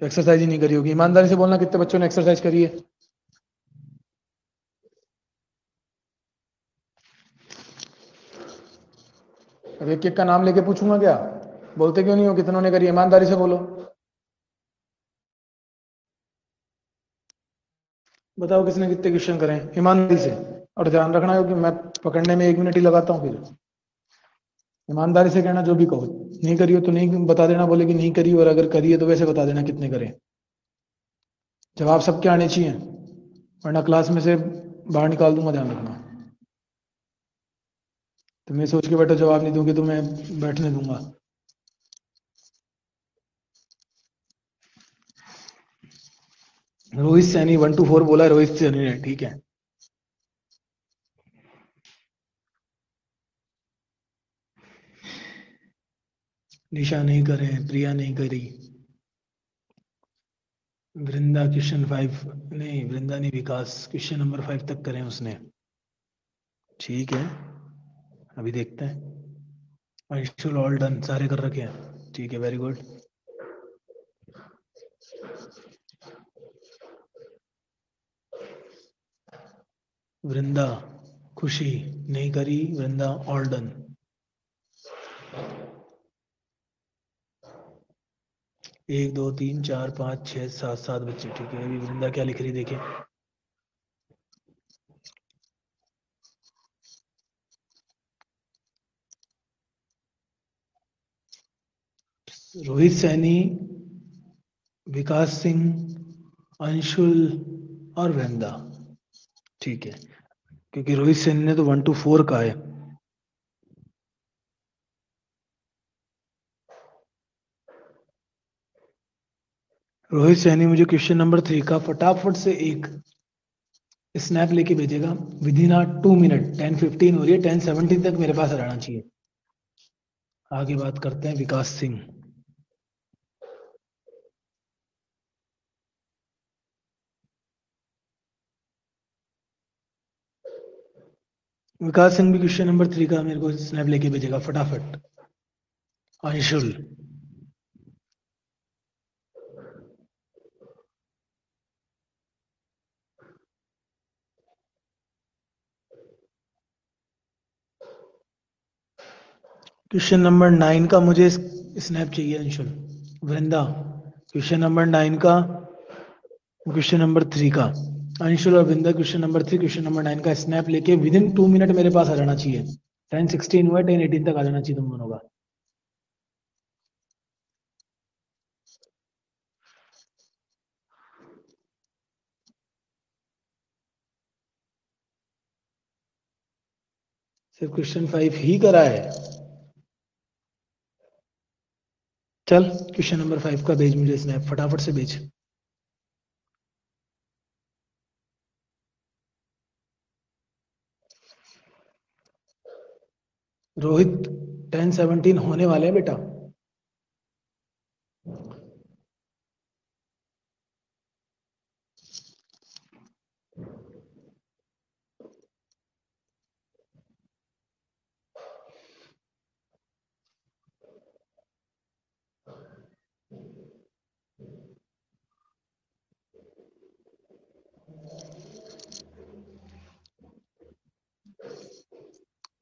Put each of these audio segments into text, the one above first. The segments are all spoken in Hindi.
एक्सरसाइज ही नहीं करी होगी। ईमानदारी से बोलना कितने बच्चों ने एक्सरसाइज करी है? अब एक एक का नाम लेके पूछूंगा क्या? बोलते क्यों नहीं हो कितनों ने करी? ईमानदारी से बोलो। बताओ किसने कितने क्वेश्चन करें ईमानदारी से। और ध्यान रखना है कि मैं पकड़ने में 1 मिनट ही लगाता हूँ। फिर ईमानदारी से कहना जो भी कहो। नहीं करी हो तो नहीं बता देना, बोले कि नहीं करी, और अगर करी है तो वैसे बता देना कितने करें। जवाब सबके आने चाहिए, वरना क्लास में से बाहर निकाल दूंगा, ध्यान रखना। तुम्हें सोच के बैठो जवाब नहीं दूंगी तो मैं बैठने दूंगा। रोहित सैनी 1 to 4 बोला है रोहित सैनी ने, ठीक है। निशा नहीं करे, प्रिया नहीं करी, वृंदा क्वेश्चन 5 नहीं, वृंदा नहीं, विकास क्वेश्चन नंबर 5 तक करें उसने, ठीक है। अभी देखते हैं। अंशुल ऑल डन, सारे कर रखे हैं, ठीक है, वेरी गुड। वृंदा, खुशी नहीं करी, वृंदा ऑल डन। एक दो तीन चार पाँच छः सात, 7 बच्चे, ठीक है। अभी वृंदा क्या लिख रही देखें। रोहित सैनी, विकास सिंह, अंशुल और वृंदा, ठीक है। क्योंकि रोहित सैनी ने तो 1 to 4 कहा है। रोहित सैनी मुझे क्वेश्चन नंबर 3 का फटाफट से एक स्नैप लेके भेजेगा विद इन 2 मिनट। 10:15 हो रही है, 10:17 तक मेरे पास रहना चाहिए। आगे बात करते हैं विकास सिंह। विकास सिंह भी क्वेश्चन नंबर 3 का मेरे को स्नैप लेके भेजेगा फटाफट। अंशुल, क्वेश्चन नंबर 9 का मुझे स्नैप चाहिए अंशुल। वृंदा, क्वेश्चन नंबर 9 का, क्वेश्चन नंबर 3 का। अंशुल और वृंदा क्वेश्चन नंबर 3, क्वेश्चन नंबर 9 का स्नैप लेके विद इन 2 मिनट मेरे पास आ जाना चाहिए। 10:16 हुआ, 10:18 तक आ जाना चाहिए तुम दोनों का। सिर्फ क्वेश्चन 5 ही करा है। चल क्वेश्चन नंबर 5 का भेज मुझे स्नैप, फटाफट से भेज। रोहित 10:17 होने वाले हैं बेटा।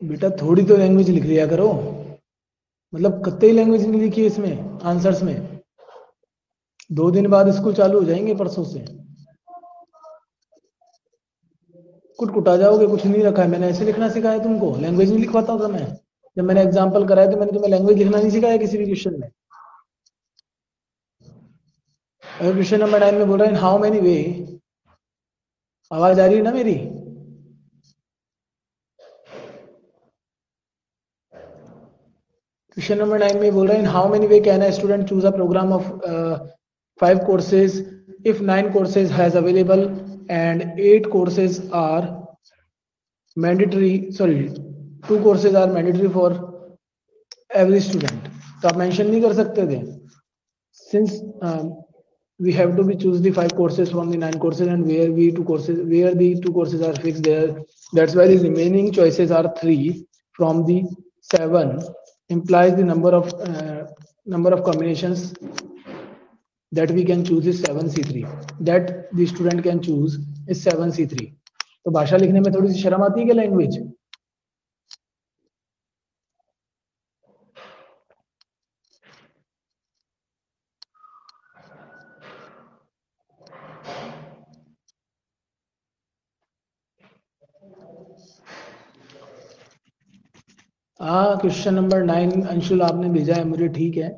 बेटा थोड़ी तो लैंग्वेज लिख लिया करो, मतलब कतई लैंग्वेज नहीं लिखी है इसमें आंसर्स में। 2 दिन बाद स्कूल चालू हो जाएंगे, परसों से। कुट आ जाओगे, कुछ नहीं रखा है मैंने, ऐसे लिखना सिखाया तुमको? लैंग्वेज नहीं लिखवाता था मैं? जब मैंने एग्जाम्पल कराया तो मैंने तुम्हें लैंग्वेज लिखना नहीं सिखाया किसी भी क्वेश्चन में? अगर क्वेश्चन नंबर 9 में बोल रहा है हाउ मेनी वे, आवाज आ रही है ना मेरी? क्वेश्चन नंबर 9 में बोल रहे हैं how many way can a student choose a programme of 5 courses if 9 courses has available and 8 courses are mandatory, sorry 2 courses are mandatory for every student। तो आप मेंशन नहीं कर सकते थे, since we have to be choose the 5 courses from the 9 courses and where the 2 courses are fixed there, that's why the remaining choices are 3 from the 7 implies the number of combinations that we can choose is 7C3. That the student can choose is 7C3. तो भाषा लिखने में थोड़ी सी शर्म आती है क्या लैंग्वेज? हाँ, क्वेश्चन नंबर 9 अंशुल आपने भेजा है मुझे, ठीक है।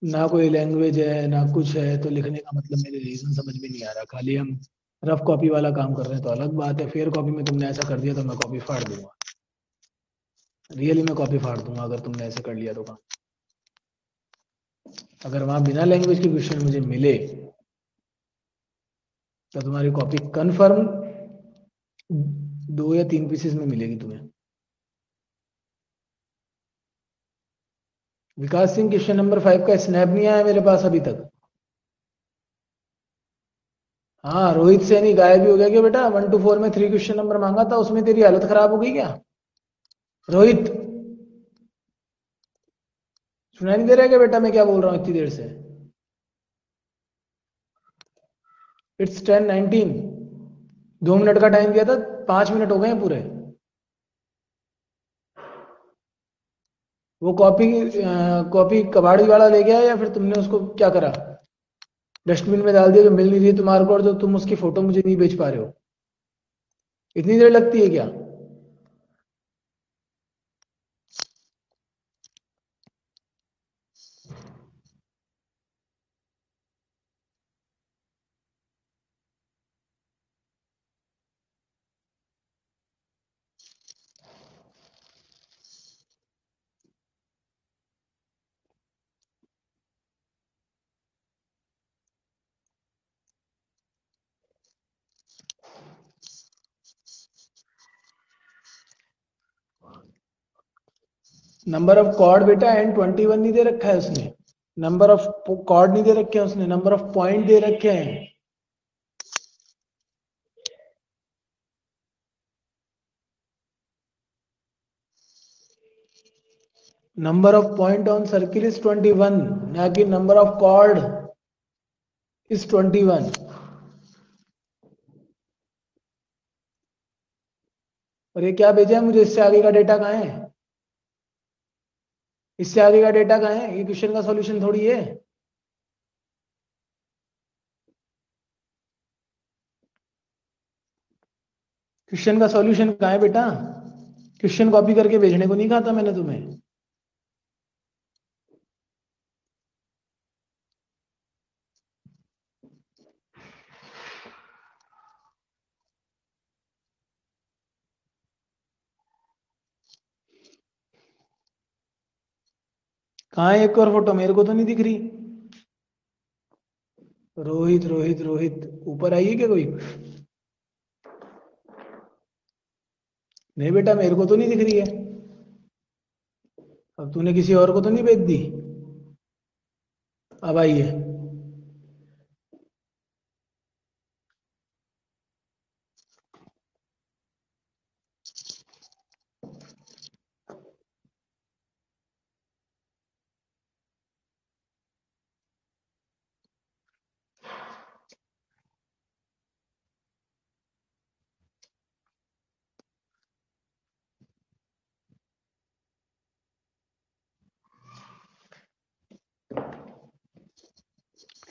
ना कोई लैंग्वेज है ना कुछ है, तो लिखने का मतलब मेरे रीजन समझ में नहीं आ रहा। खाली हम रफ कॉपी वाला काम कर रहे हैं तो अलग बात है। फेयर कॉपी में तुमने ऐसा कर दिया तो मैं कॉपी फाड़ दूंगा, रियली मैं कॉपी फाड़ दूंगा अगर तुमने ऐसे कर लिया तो काम। अगर वहां बिना लैंग्वेज के क्वेश्चन मुझे मिले तो तुम्हारी कॉपी कंफर्म 2 या 3 पीसेस में मिलेगी तुम्हें। विकास सिंह, क्वेश्चन नंबर 5 का स्नैप नहीं आया मेरे पास अभी तक। हाँ, रोहित सैनी गायब भी हो गया क्या बेटा? 1 to 4 में 3 क्वेश्चन नंबर मांगा था, उसमें तेरी हालत खराब हो गई क्या रोहित? सुनाई नहीं दे रहा है क्या बेटा मैं क्या बोल रहा हूँ इतनी देर से? इट्स 10:19। 2 मिनट का टाइम दिया था, 5 मिनट हो गए हैं पूरे। वो कॉपी कबाड़ी वाला ले गया या फिर तुमने उसको क्या करा? डस्टबिन में डाल दिया जो मिल नहीं रही तुम्हारे को, और जो तुम उसकी फोटो मुझे नहीं भेज पा रहे हो। इतनी देर लगती है क्या? नंबर ऑफ कॉर्ड बेटा N21 नहीं दे रखा है उसने। नंबर ऑफ कॉर्ड नहीं दे रखे हैं उसने, नंबर ऑफ पॉइंट दे रखे हैं। Number of point on circle is 21, ना कि नंबर ऑफ कॉर्ड इज 21। और ये क्या भेजा है मुझे? इससे आगे का डेटा कहाँ है? इससे आगे का डेटा कहाँ है? ये क्वेश्चन का सॉल्यूशन थोड़ी है। क्वेश्चन का सॉल्यूशन कहाँ है बेटा? क्वेश्चन कॉपी करके भेजने को नहीं कहा था मैंने तुम्हें। कहाँ है एक और फोटो? मेरे को तो नहीं दिख रही। रोहित रोहित रोहित ऊपर आइए क्या कोई? नहीं बेटा मेरे को तो नहीं दिख रही है। अब तूने किसी और को तो नहीं भेज दी? अब आइए।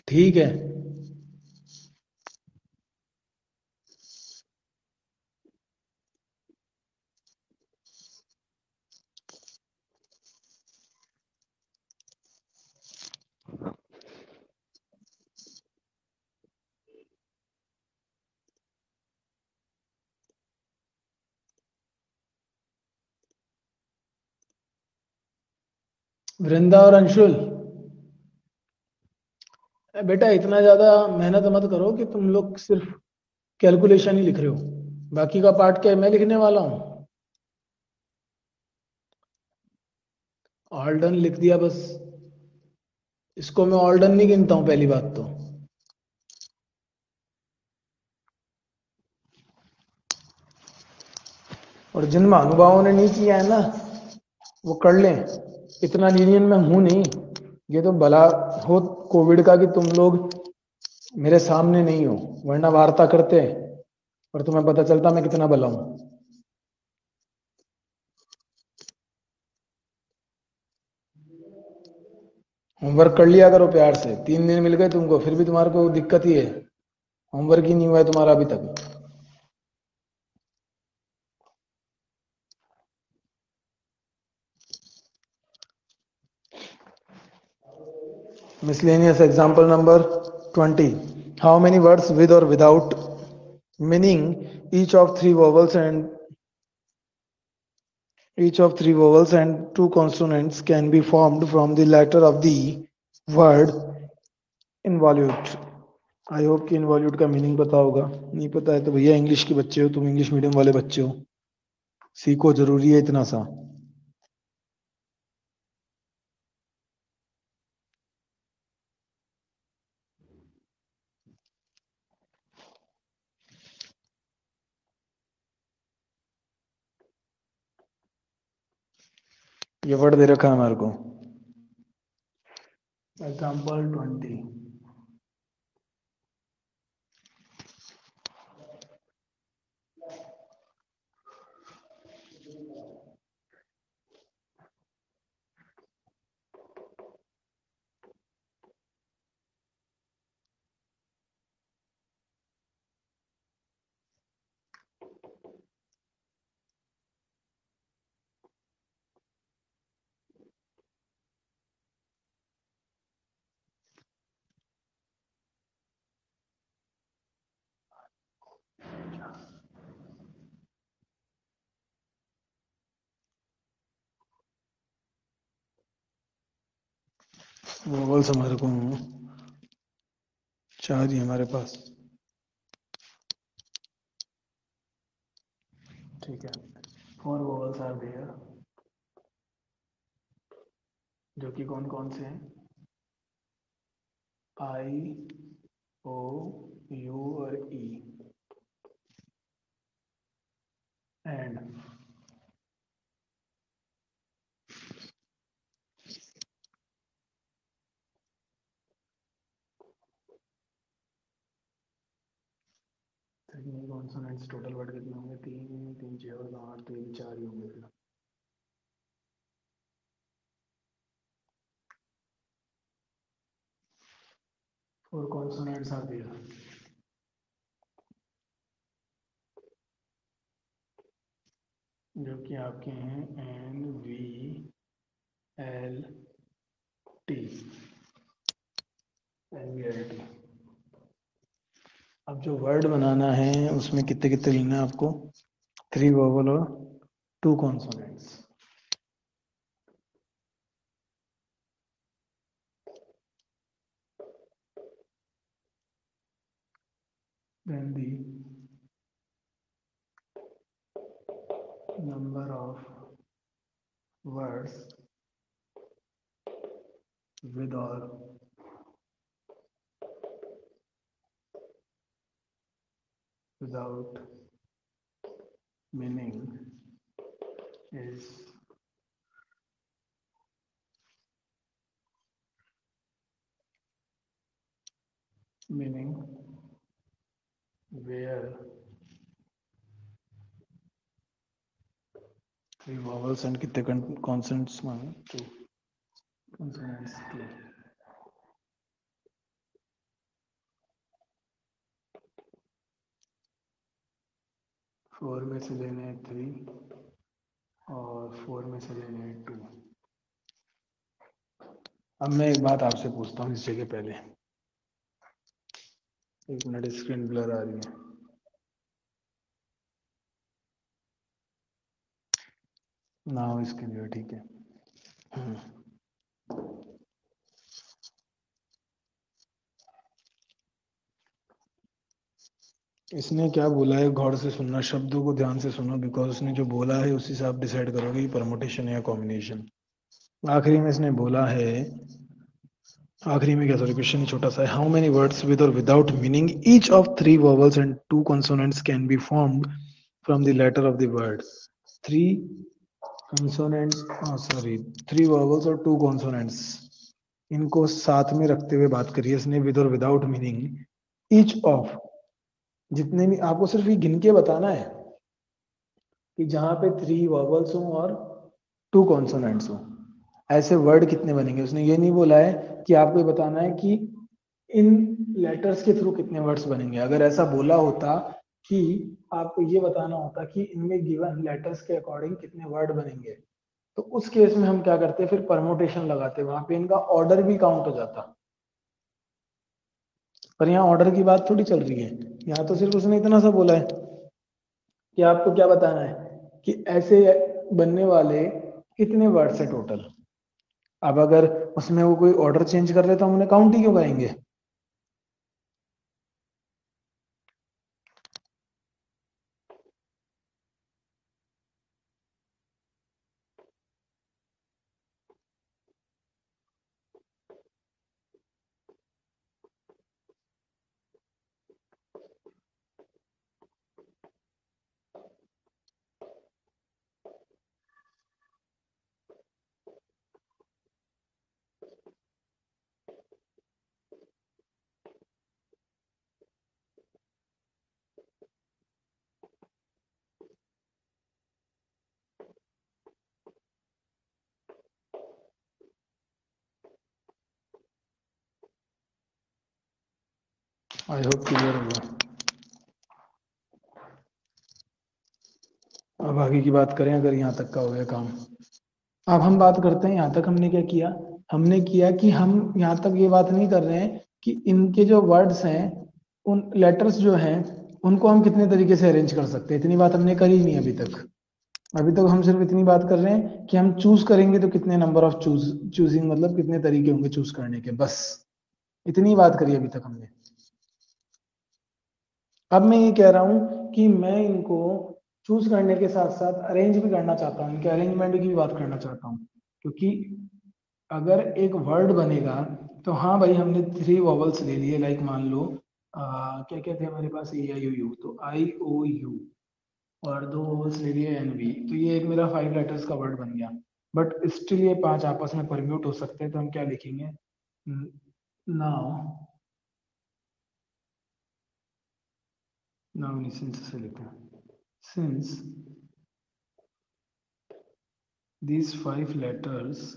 ठीक है। वृंदा और अंशुल, बेटा इतना ज्यादा मेहनत मत करो कि तुम लोग सिर्फ कैलकुलेशन ही लिख रहे हो। बाकी का पार्ट क्या है मैं लिखने वाला हूँ। ऑल डन लिख दिया बस। इसको मैं ऑल डन नहीं गिनता हूँ पहली बात तो। और जिन महानुभावों ने नहीं किया है ना वो कर लें, इतना लीनियन मैं हूं नहीं। ये तो भला हो कोविड का कि तुम लोग मेरे सामने नहीं हो, वरना वार्ता करते और तुम्हें पता चलता मैं कितना भला हूं। होमवर्क कर लिया करो प्यार से, 3 दिन मिल गए तुमको, फिर भी तुम्हारे को दिक्कत ही है, होमवर्क ही नहीं हुआ है तुम्हारा अभी तक। Miscellaneous example number 20. How many words with or without meaning each of three vowels and two consonants can be formed from the letter of the word involute? I hope कि इनवॉल्यूट का मीनिंग पता होगा, नहीं पता है तो भैया इंग्लिश के बच्चे हो तुम, इंग्लिश मीडियम वाले बच्चे हो, सीखो, जरूरी है इतना सा। ये वर्ड दे रखा है हमारे को, एग्जाम्पल 20। वोवल्स हमारे को 4 ही हमारे पास, ठीक है। 4 वोवल्स आर देयर, जो कि कौन कौन से हैं, आई, ओ, यू और ई, एंड कॉन्सोनेंट्स टोटल वर्ड कितने होंगे, 3 3 6 और 8, तो ये 4 ही होंगे फिर। फोर कॉन्सोनेंट्स आर देयर, जो कि आपके हैं N, V, L, T, N, V, L, T. अब जो वर्ड बनाना है उसमें कितने कितने लेना है आपको, 3 वोवल और 2 consonants. Then the number of words with or without meaning is meaning where three vowels and कितने consonants मांगे, 2 consonants, 2। 4 में से लेने हैं 3 और 4 में से लेने हैं 2। अब मैं एक बात आपसे पूछता हूँ इस जगह, पहले एक मिनट, स्क्रीन ब्लर आ रही है। ना हो इसके लिए, ठीक है। इसने क्या बोला है, गौर से सुनना, शब्दों को ध्यान से सुनो, बिकॉज उसने जो बोला है उसी से आप डिसाइड करोगे परमुटेशन या कॉम्बिनेशन। आखिरी में इसने बोला है, आखिरी में क्या, सॉरी क्वेश्चन छोटा सा है, हाउ मेनी वर्ड्स विद और without meaning each of 3 vowels and 2 consonants can be formed from the letter of the word. 3 consonants, sorry, 3 vowels और 2 consonants इनको साथ में रखते हुए बात करिए इसने, विद और विदाउट मीनिंग ईच ऑफ, जितने भी आपको सिर्फ ये गिन के बताना है कि जहां पे 3 वॉवल्स हो और 2 कॉन्सोनेंट्स हो, ऐसे वर्ड कितने बनेंगे। उसने ये नहीं बोला है कि आपको ये बताना है कि इन लेटर्स के थ्रू कितने वर्ड्स बनेंगे। अगर ऐसा बोला होता कि आपको ये बताना होता कि इनमें गिवन लेटर्स के अकॉर्डिंग कितने वर्ड बनेंगे, तो उस केस में हम क्या करते, फिर परमोटेशन लगाते, वहां पे इनका ऑर्डर भी काउंट हो जाता। पर यहाँ ऑर्डर की बात थोड़ी चल रही है, यहाँ तो सिर्फ उसने इतना सा बोला है कि आपको क्या बताना है कि ऐसे बनने वाले कितने वर्ड्स है टोटल। अब अगर उसमें वो कोई ऑर्डर चेंज कर रहे तो हम उन्हें काउंट ही क्यों करेंगे। आई होप क्लियर होगा। अब आगे की बात करें, अगर यहाँ तक का हो गया काम, अब हम बात करते हैं यहाँ तक हमने क्या किया। हमने किया कि हम यहाँ तक ये बात नहीं कर रहे हैं कि इनके जो वर्ड्स हैं, उन लेटर्स जो हैं, उनको हम कितने तरीके से अरेंज कर सकते हैं, इतनी बात हमने करी नहीं अभी तक। अभी तक हम सिर्फ इतनी बात कर रहे हैं कि हम चूज करेंगे तो कितने नंबर ऑफ चूजिंग, मतलब कितने तरीके होंगे चूज करने के, बस इतनी बात करी अभी तक हमने। अब मैं ये कह रहा हूं कि मैं इनको चूज करने के साथ साथ अरेंज भी करना चाहता हूँ, इनके अरेंजमेंट की भी बात करना चाहता हूँ। क्योंकि अगर एक वर्ड बनेगा तो हाँ भाई, हमने 3 वॉवल्स ले लिए, लाइक मान लो क्या क्या थे हमारे पास, ए आई ओ यू, तो आई ओ यू, और 2 वॉवल्स ले लिए एन वी, तो ये एक मेरा 5 लेटर्स का वर्ड बन गया। बट स्टिल ये 5 आपस में परम्यूट हो सकते हैं, तो हम क्या लिखेंगे, नाउ, नाउ सिंस से लिखते हैं, सिंस these 5 letters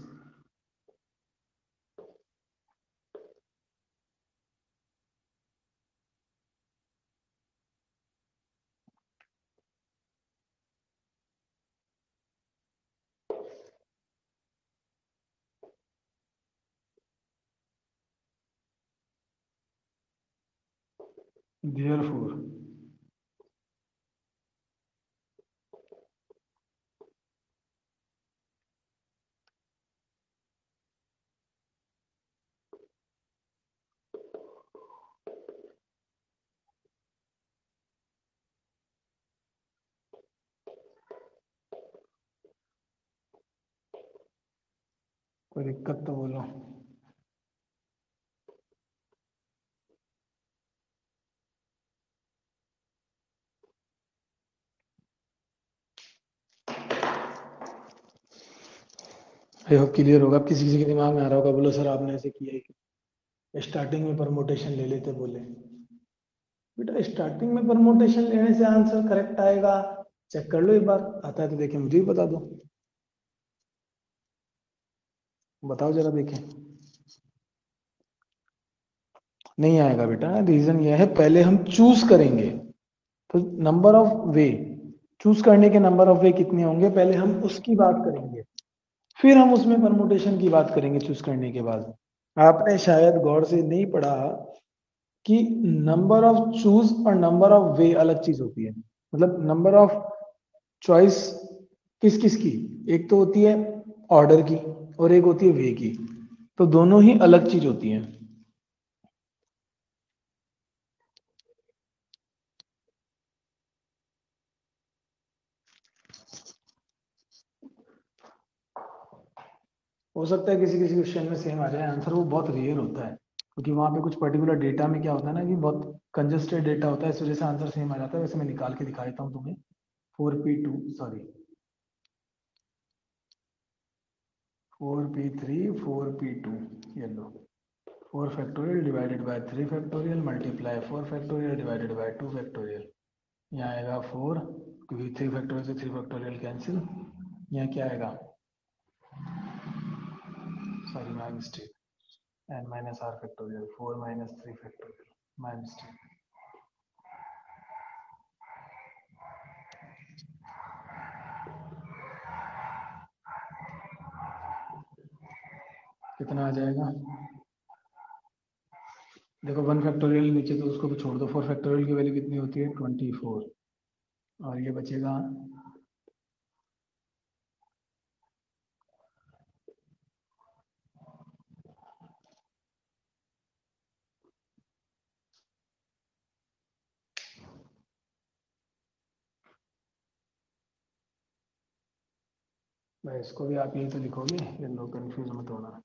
therefore कोई दिक्कत तो बोलो। आई होप क्लियर होगा। अब किसी किसी के दिमाग में आ रहा होगा, बोलो सर आपने ऐसे किया है, स्टार्टिंग में परमोटेशन ले लेते, बोले बेटा स्टार्टिंग में परमोटेशन लेने से आंसर करेक्ट आएगा, चेक कर लो एक बार, आता है तो देखें, मुझे भी बता दो, बताओ जरा देखें। नहीं आएगा बेटा, रीजन ये है, पहले हम चूज करेंगे, तो नंबर ऑफ वे, चूज करने के नंबर ऑफ वे कितने होंगे, पहले हम उसकी बात करेंगे, फिर हम उसमें परमुटेशन की बात करेंगे चूज करने के बाद। आपने शायद गौर से नहीं पढ़ा कि नंबर ऑफ चूज और नंबर ऑफ वे अलग चीज होती है। मतलब नंबर ऑफ चॉइस किस किस की, एक तो होती है ऑर्डर की और एक होती है वे की, तो दोनों ही अलग चीज होती हैं। हो सकता है किसी किसी क्वेश्चन में सेम आ जाए आंसर, वो बहुत रेयर होता है, क्योंकि वहां पे कुछ पर्टिकुलर डेटा में क्या होता है ना कि बहुत कंजेस्टेड डेटा होता है, इस वजह से आंसर सेम आ जाता है। वैसे मैं निकाल के दिखा देता हूँ तुम्हें, 4p2 सॉरी 4p3 4p2 ये लो 4 factorial divided by 3 factorial multiply 4 factorial divided by 2 factorial. यहाँ आएगा 4 क्योंकि 3 फैक्टोरियल से 3 फैक्टोरियल कैंसिल। यहाँ क्या आएगा, sorry my mistake, n minus r factorial 4 minus 3 factorial, my mistake. कितना आ जाएगा, देखो 1 फैक्टोरियल नीचे तो उसको भी छोड़ दो, 4 फैक्टोरियल की वैल्यू कितनी होती है 24, और ये बचेगा भाई, इसको भी आप यही तो लिखोगे, ये लो कंफ्यूज मत होना।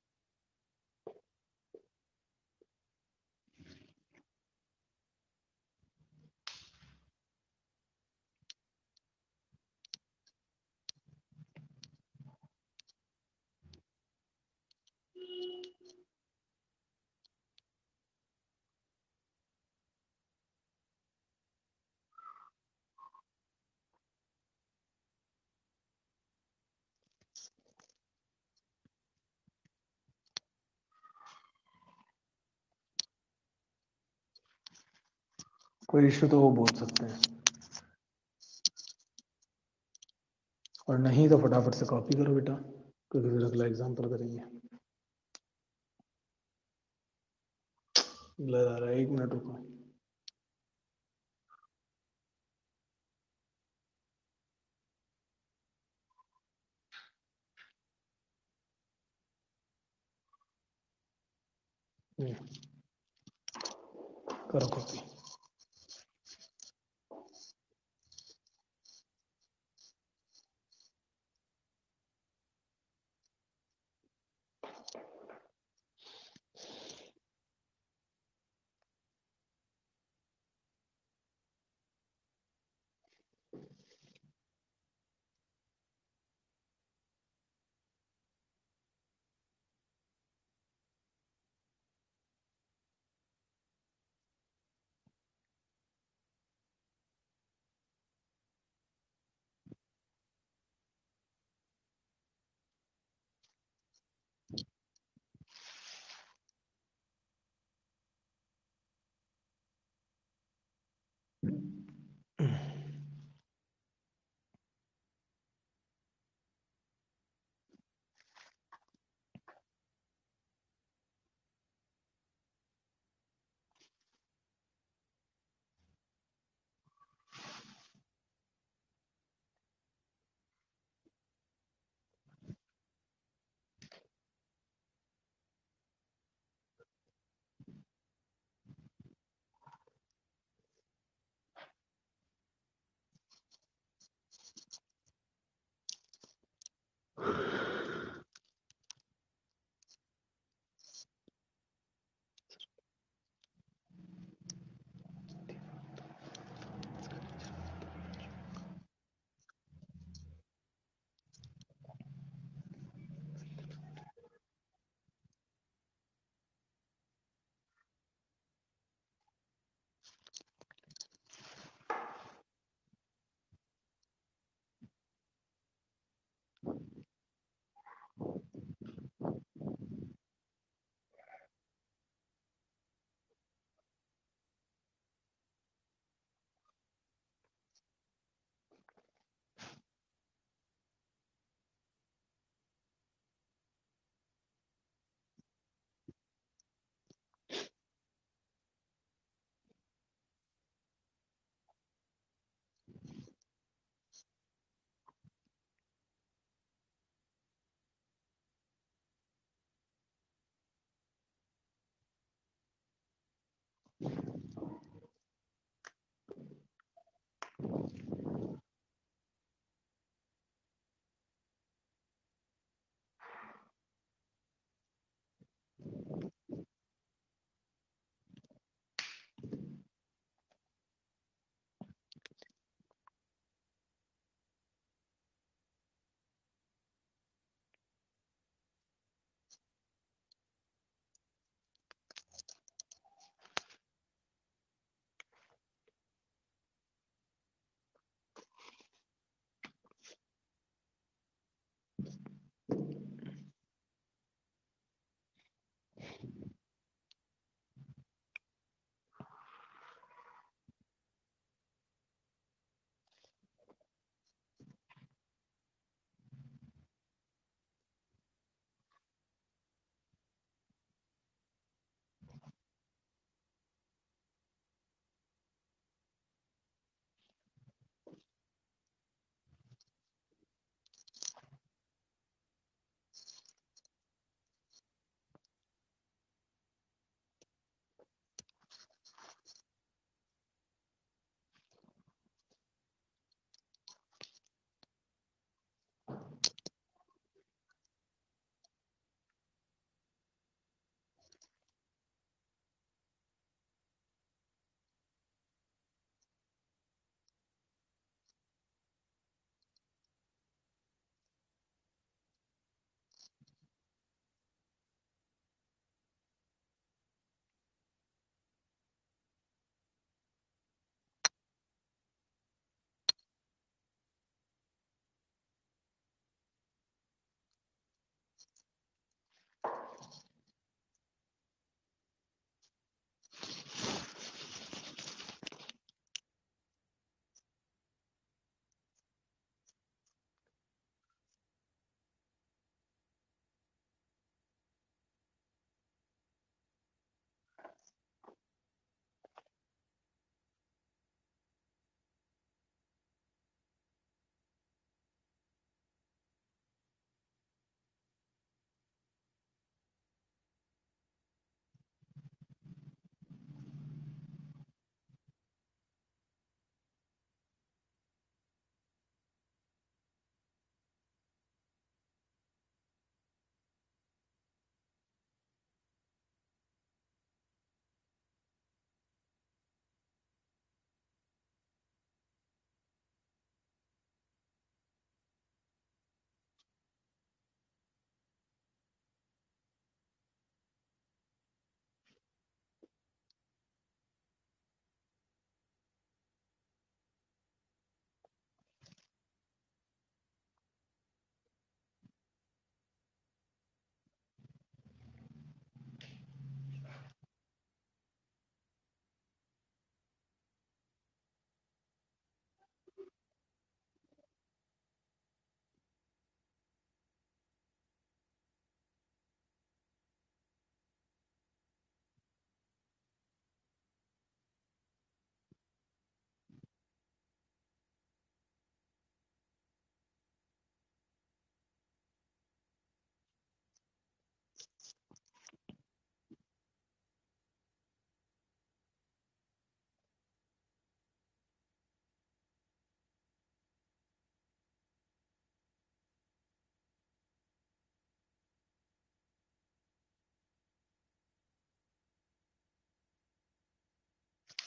कोई इश्यू तो वो बोल सकते हैं, और नहीं तो फटाफट से कॉपी करो बेटा, क्योंकि फिर अगला एग्जाम्पल करेंगे। ब्लर आ रहा है, 1 मिनट रुको। करो कॉपी।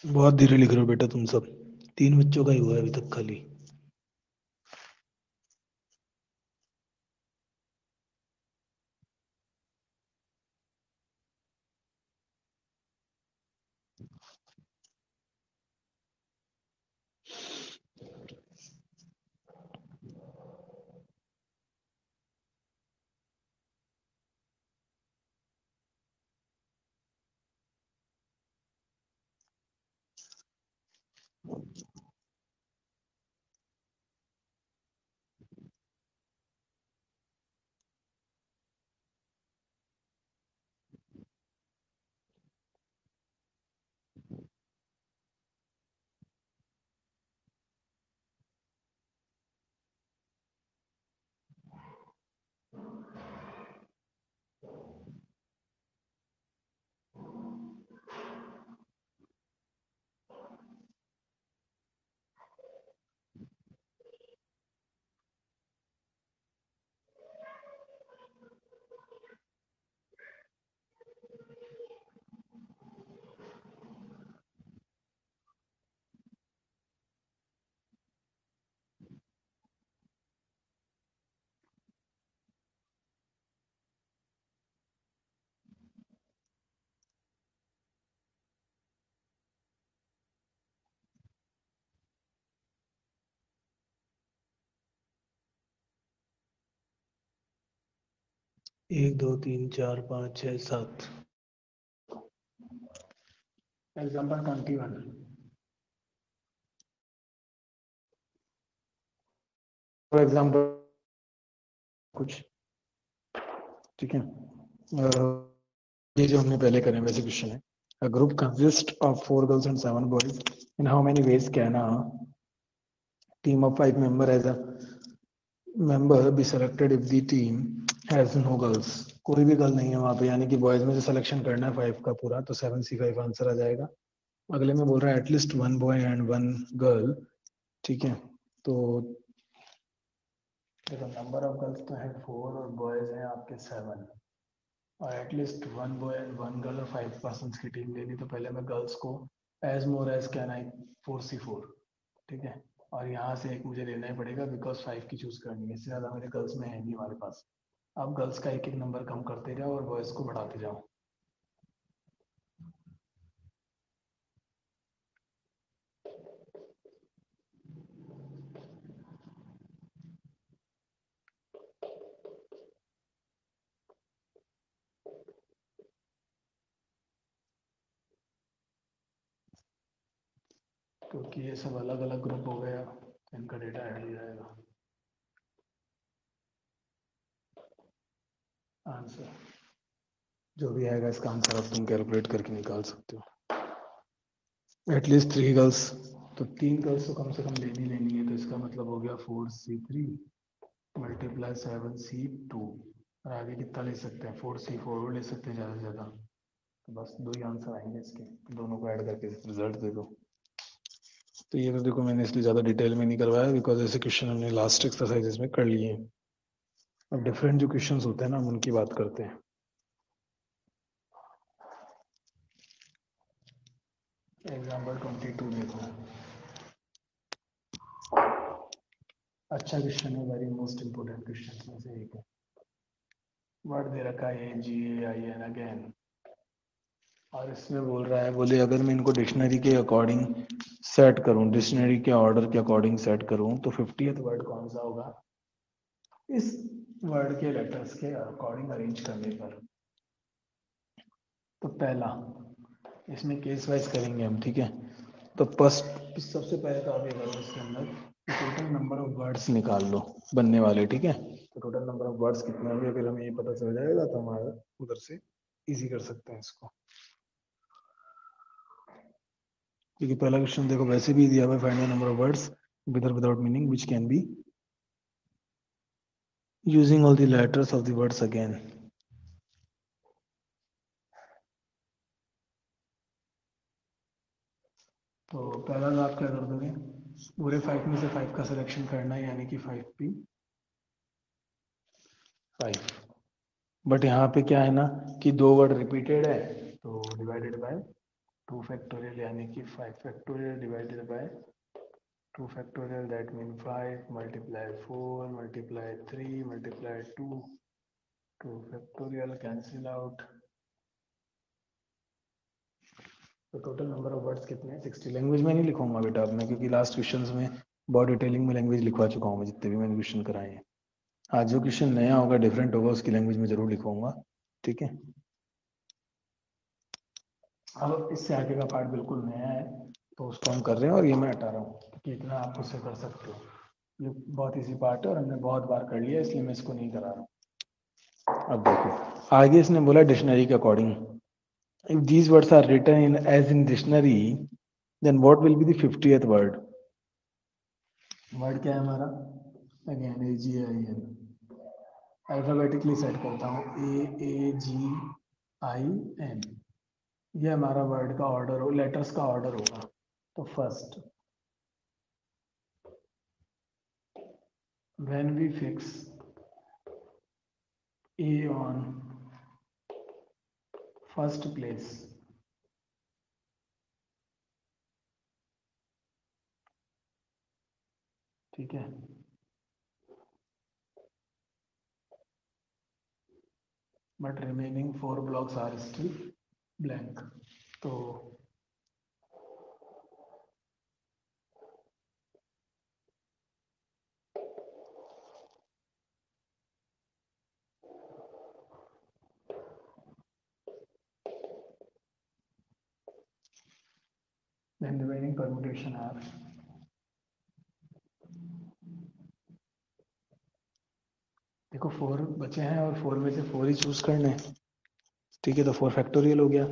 बहुत धीरे लिख रहे हो बेटा तुम सब, 3 बच्चों का ही हुआ है अभी तक खाली। एक दो तीन चार पाँच छः सात। एग्जाम्पल 21। फॉर एग्जाम्पल कुछ, ठीक है। ये जो हमने पहले करे वैसे क्वेश्चन है। A group consists of 4 girls and 7 boys. In how many ways can a team of 5 member as a member be selected if the team has no girls? कोई भी गर्ल नहीं है वहां पे, यानी कि बॉयज में से सिलेक्शन करना है 5 का पूरा, तो 7C5 आंसर आ जाएगा। अगले में बोल रहा है एटलीस्ट 1 बॉय एंड 1 गर्ल, ठीक है। तो देखो नंबर ऑफ गर्ल्स तो है 4 और बॉयज हैं आपके 7, और एटलीस्ट 1 बॉय एंड 1 गर्ल और 5 पर्सन की टीम लेनी, तो पहले मैं गर्ल्स को as more as can I 4C4, ठीक है। और यहाँ से एक मुझे लेना ही पड़ेगा बिकॉज 5 की चूज करनी है, इससे ज़्यादा मेरे गर्ल्स में है नहीं हमारे पास। आप गर्ल्स का एक एक नंबर कम करते जाओ और बॉयज़ को बढ़ाते जाओ। क्योंकि ये सब अलग अलग ग्रुप हो गया, इनका डेटा ऐड हो जाएगा। आंसर जो भी आएगा इसका आंसर अब तुम कैलकुलेट करके निकाल सकते हो। एटलीस्ट 3 गर्ल्स, तो 3 गर्ल्स तो कम से कम लेनी है, तो इसका मतलब हो गया 4C3 मल्टीप्लाई 7C2। और आगे कितना ले सकते हैं, 4C4 ले सकते हैं ज़्यादा से ज़्यादा। तो बस 2 ही आंसर आएंगे इसके, दोनों को ऐड करके रिजल्ट दे दो। तो ये तो देखो मैंने इसलिए ज़्यादा डिटेल में नहीं करवाया बिकॉज ऐसे क्वेश्चन हमने लास्ट एक्सरसाइजेस में कर लिए हैं। अब डिफरेंट जो क्वेश्चंस होते हैं ना, हम उनकी बात करते हैं। एग्जाम्पल 22 देखो, अच्छा क्वेश्चन है, वेरी मोस्ट इंपोर्टेंट क्वेश्चन में से एक है। वर्ड दे रखा है GAIN अगेन, और इसमें बोल रहा है, बोले अगर मैं इनको डिक्शनरी के अकॉर्डिंग सेट करूं, डिक्शनरी के ऑर्डर के अकॉर्डिंग सेट करूं, तो 50th वर्ड कौन सा होगा इस वर्ड के लेटर्स के अकॉर्डिंग अरेंज करने पर। तो पहला इसमें केस वाइज करेंगे हम, ठीक है। तो फर्स्ट सबसे पहले तो आप ये करो इसके अंदर टोटल नंबर ऑफ वर्ड्स निकाल लो बनने वाले, ठीक है। तो टोटल नंबर ऑफ वर्ड्स कितने होंगे, अगर हमें ये पता चल जाएगा तो हमारा उधर से इजी कर सकते हैं इसको। क्योंकि पहला क्वेश्चन देखो वैसे भी दिया हुआ है, find the number of words with और without meaning which can be using all the letters of the words again. तो पहला तो आप क्या कर दोगे, पूरे 5 में से 5 का सिलेक्शन करना है, यानी कि 5P5। बट यहाँ पे क्या है ना कि 2 वर्ड रिपीटेड है, तो डिवाइडेड बाय 2 फैक्टोरियल यानी कि 5 factorial divided by 2 factorial, that means 5 multiply 4 multiply 3 multiply 2, 2 factorial cancel out, तो टोटल नंबर ऑफ वर्ड्स कितने हैं 60। लैंग्वेज में नहीं लिखूंगा बेटा अब मैं, क्योंकि लास्ट क्वेश्चंस में बहुत डिटेलिंग में लैंग्वेज लिखवा चुका हूँ मैं जितने भी मैंने क्वेश्चन कराए हैं। आज जो क्वेश्चन नया होगा डिफरेंट होगा उसकी लैंग्वेज में जरूर लिखूंगा, ठीक है। अब इससे आगे का पार्ट बिल्कुल नया है तो उसको हम कर रहे हैं और ये मैं हटा रहा हूँ क्योंकि इतना आप उससे कर सकते हो, ये बहुत इजी पार्ट है और हमने बहुत बार कर लिया इसलिए मैं इसको नहीं करा रहा हूँ। अब देखो आगे इसने बोला डिक्शनरी के according, if these words are written in as in dictionary then what will be the 50th word? Word क्या है हमारा, अगेन AGIN, अल्फाबेटिकली सेट करता हूँ AAGIN, ये हमारा वर्ड का ऑर्डर हो, लेटर्स का ऑर्डर होगा। तो first when we fix A on first place, ठीक है, but remaining 4 blocks are still blank, तो then remaining permutation are देखो 4 बचे हैं और 4 में से 4 ही चूज करने, ठीक है, तो 4 फैक्टोरियल हो गया,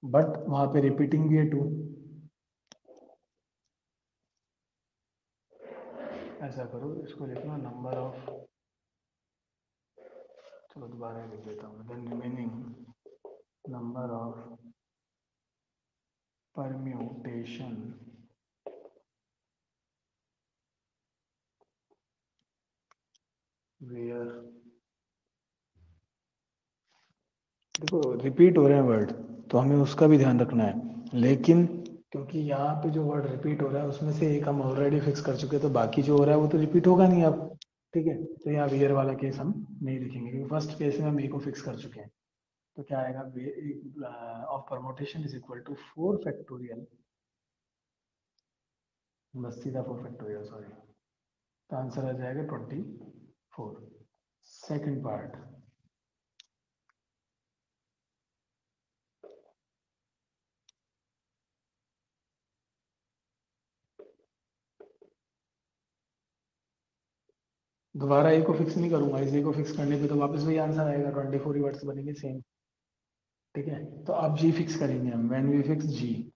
बट वहां पे रिपीटिंग भी है 2, ऐसा करो इसको लिखना नंबर ऑफ, चलो दोबारा लिख देता हूँ, then remaining number of permutation where, देखो रिपीट हो रहे हैं वर्ड तो हमें उसका भी ध्यान रखना है, लेकिन क्योंकि यहाँ पे जो वर्ड रिपीट हो रहा है उसमें से एक हम ऑलरेडी फिक्स कर चुके हैं तो बाकी जो हो रहा है वो तो रिपीट होगा नहीं अब, ठीक है, तो यहाँ वेयर वाला केस हम नहीं लिखेंगे क्योंकि फर्स्ट केस में हम ए को फिक्स कर चुके हैं। तो क्या आएगा of permutation is equal to 4 factorial, बस सीधा 4 फैक्टोरियल सॉरी, तो आंसर आ जाएगा 24। सेकंड पार्ट, दोबारा ए को फिक्स नहीं करूंगा, इस ए को फिक्स करने पे तो वापस वही आंसर आएगा 24 ही वर्ड्स बनेंगे सेम, ठीक है। तो अब जी फिक्स करेंगे हम, when we fix G,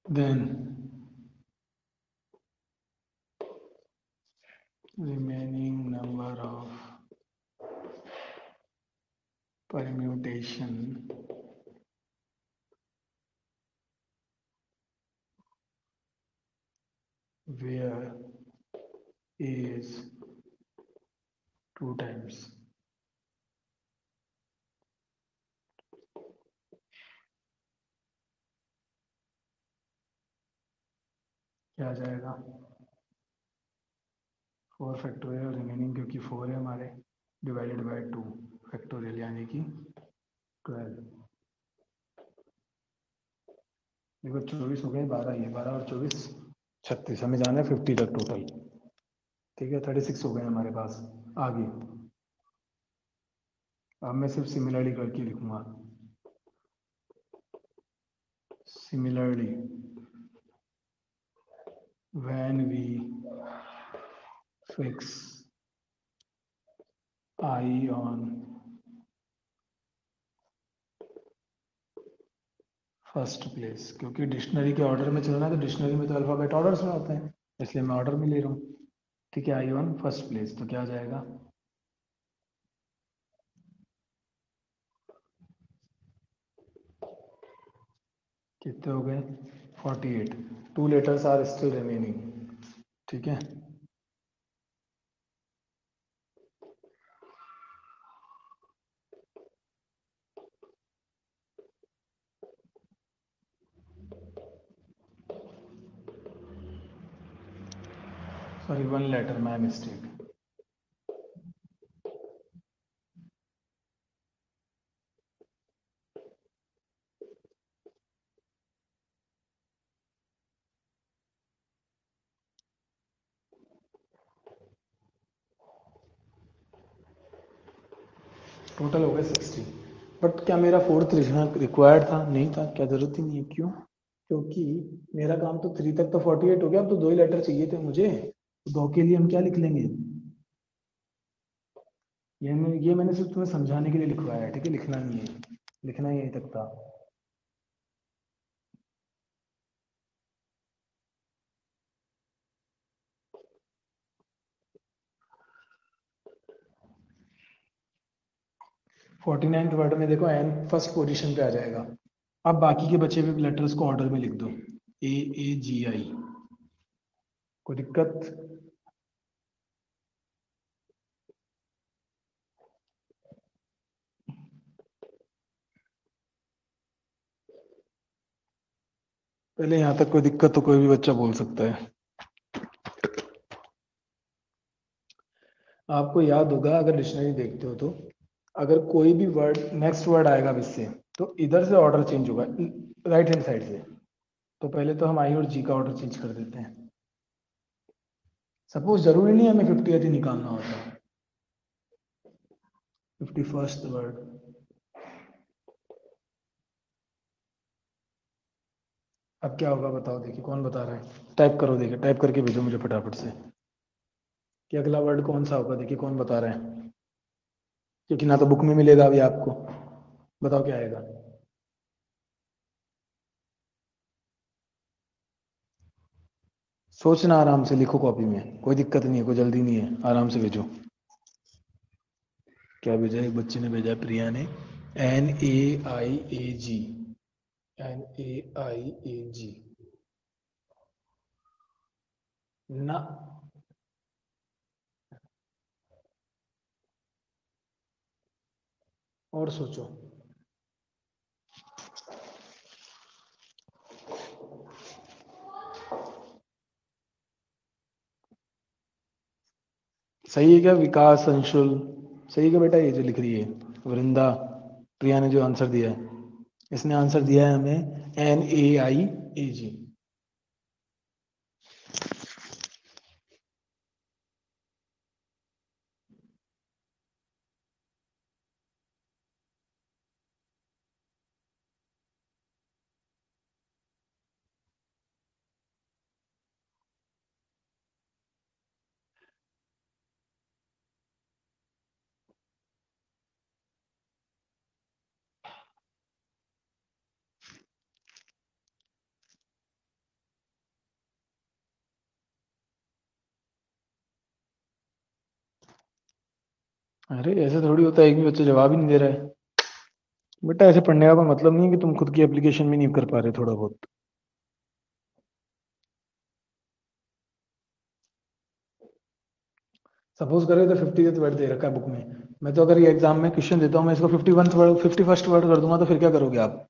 then remaining number of permutation where is 2 times, क्या आ जाएगा 4 फैक्टोरियल रिमेनिंग, क्योंकि 4 है हमारे, डिवाइडेड बाय 2 फैक्टोरियल यानी कि 12, देखो 24 हो गए, 12 ही है, 12 और 24 36, हमें जाना है 50 तक टोटल, ठीक है, 36 हो गए हमारे पास। आगे अब मैं सिर्फ सिमिलरली करके लिखूंगा, similarly when we fix I on first place, क्योंकि डिक्शनरी के ऑर्डर में चलना है तो डिक्शनरी में तो अल्फाबेट ऑर्डर्स में होते हैं, इसलिए मैं ऑर्डर में ले रहा हूँ, ठीक है, आई ऑन फर्स्ट प्लेस, तो क्या आ जाएगा? कितने हो गए? 48। 2 लेटर्स आर स्टिल रिमेनिंग। ठीक है, sorry 1 letter, my mistake. Total हो गए 60। बट क्या मेरा फोर्थ रिक्वायर्ड था? नहीं था, क्या जरूरत ही नहीं है। क्यों? क्योंकि मेरा काम तो 3 तक तो 48 हो गया, अब तो 2 ही लेटर चाहिए थे मुझे, तो 2 के लिए हम क्या लिख लेंगे? ये मैंने सिर्फ तुम्हें समझाने के लिए लिखवाया है, ठीक है? लिखना नहीं है, लिखना यहीं तक था। फोर्टी नाइन्थ वर्ड में देखो एन फर्स्ट पोजीशन पे आ जाएगा। अब बाकी के बचे हुए लेटर्स को ऑर्डर में लिख दो, AAGI। कोई दिक्कत? पहले यहाँ तक कोई दिक्कत तो कोई भी बच्चा बोल सकता है। आपको याद होगा अगर डिक्शनरी देखते हो तो, अगर कोई भी वर्ड नेक्स्ट वर्ड आएगा अब इससे, तो इधर से ऑर्डर चेंज होगा, राइट हैंड साइड से। तो पहले तो हम आई और जी का ऑर्डर चेंज कर देते हैं। सपोज जरूरी नहीं है हमें 50th ही निकालना होता, 51st वर्ड। अब क्या होगा बताओ, देखिए कौन बता रहा है? टाइप करो, देखिए टाइप करके भेजो मुझे फटाफट से कि अगला वर्ड कौन सा होगा। देखिए कौन बता रहा है, क्योंकि ना तो बुक में मिलेगा अभी आपको। बताओ क्या आएगा? सोचना, आराम से लिखो कॉपी में, कोई दिक्कत नहीं है, कोई जल्दी नहीं है, आराम से भेजो। क्या भेजा है? एक बच्चे ने भेजा है, प्रिया ने, NAIAG। NAIAG। ना, और सोचो। सही है क्या? विकास, अंशुल, सही है क्या बेटा? ये जो लिख रही है वृंदा, प्रिया ने जो आंसर दिया है, इसने आंसर दिया है हमें NAIAG। अरे ऐसे थोड़ी होता है, एक भी बच्चा जवाब ही नहीं दे रहा है। बेटा ऐसे पढ़ने का कोई मतलब नहीं है कि तुम खुद की एप्लीकेशन भी नहीं कर पा रहे थोड़ा बहुत। सपोज करें तो 50th वर्ड दे रखा है बुक में, मैं तो अगर ये एग्जाम में क्वेश्चन देता हूँ, मैं इसको 51st वर्ड, 51st वर्ड कर दूंगा, तो फिर क्या करोगे आप?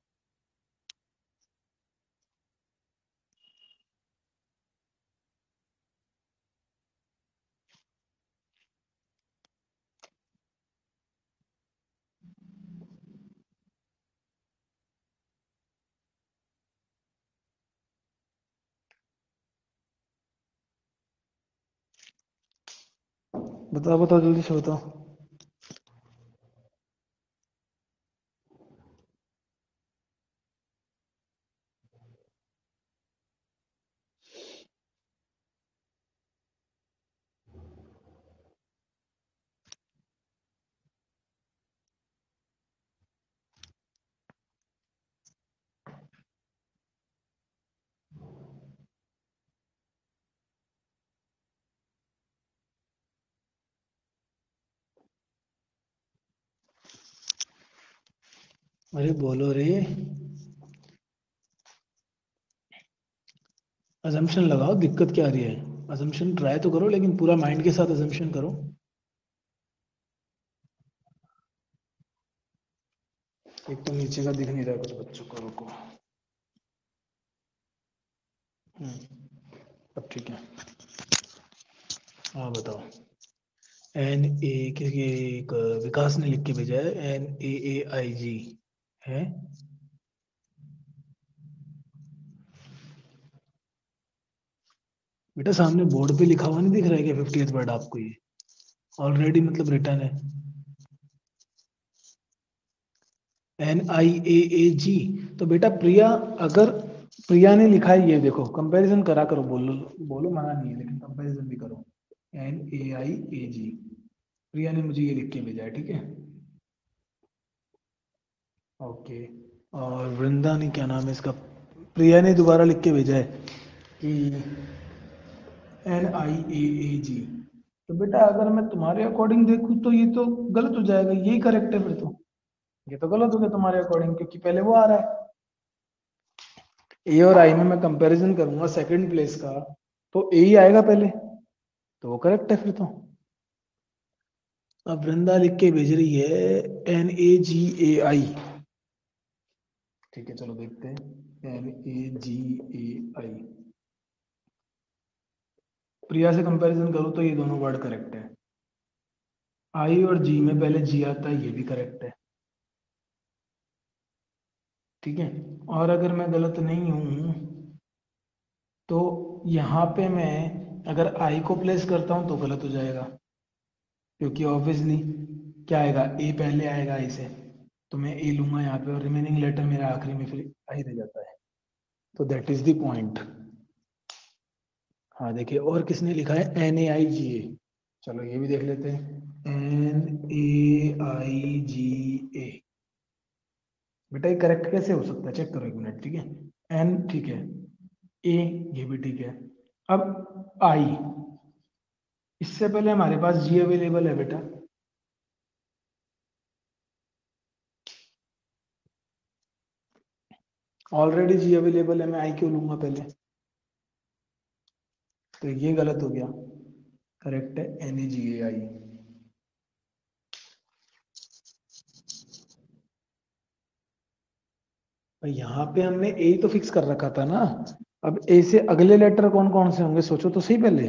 बताओ बताओ, जल्दी से बताओ। अरे बोलो रे, अजम्पशन लगाओ, दिक्कत क्या आ रही है? अजम्पशन ट्राई तो करो, लेकिन पूरा माइंड के साथ अजम्पशन करो। एक तो नीचे का दिख नहीं रहा कुछ बच्चों को, रुको। अब ठीक है। हाँ बताओ। एन ए किसी एक विकास ने लिख के भेजा है, NAAIG है। बेटा सामने बोर्ड पे लिखा हुआ नहीं दिख रहा है क्या 50th वर्ड आपको? ये ऑलरेडी मतलब रिटर्न है। NIAAG। तो बेटा प्रिया, अगर प्रिया ने लिखा है, ये देखो कंपैरिजन करा करो, बोलो बोलो मना नहीं है, लेकिन कंपैरिजन भी करो। NAIAG, प्रिया ने मुझे ये लिख के भेजा है, ठीक है। ओके। और वृंदा ने, क्या नाम है इसका, प्रिया ने दोबारा लिख के भेजा है कि NIAAG। तो बेटा अगर मैं तुम्हारे अकॉर्डिंग देखूं तो ये तो गलत हो जाएगा, यही करेक्ट है फिर तो। ये तो गलत हो गया तुम्हारे अकॉर्डिंग, क्योंकि पहले वो आ रहा है। ए और आई में मैं कंपैरिजन करूंगा सेकंड प्लेस का, तो ए ही आएगा पहले, तो वो करेक्ट है फिर तो। अब वृंदा लिख के भेज रही है NAGAI। ठीक है चलो देखते हैं, NAGAI। प्रिया से कंपैरिजन करूं तो ये दोनों वर्ड करेक्ट है। आई और जी में पहले जी आता है, ये भी करेक्ट है, ठीक है। और अगर मैं गलत नहीं हूं तो यहाँ पे मैं अगर आई को प्लेस करता हूं तो गलत हो जाएगा, क्योंकि ऑब्वियसली क्या आएगा, ए पहले आएगा आई से, तो मैं ए लूंगा यहाँ पे, और रिमेनिंग लेटर मेरा आखिरी में फिर आई रह जाता है। तो दैट इज द पॉइंट। हाँ देखिए, और किसने लिखा है, NAIGA। चलो ये भी देख लेते हैं, NAIGA। बेटा ये करेक्ट कैसे हो सकता है, चेक करो एक मिनट, ठीक है। एन ठीक है, ए ये भी ठीक है। अब आई, इससे पहले हमारे पास जी अवेलेबल है बेटा, ऑलरेडी जी अवेलेबल है, मैं आई क्यों लूंगा पहले? तो ये गलत हो गया, करेक्ट है NAGAI। यहाँ पे हमने ए तो फिक्स कर रखा था ना। अब ए से अगले लेटर कौन कौन से होंगे, सोचो तो सही पहले।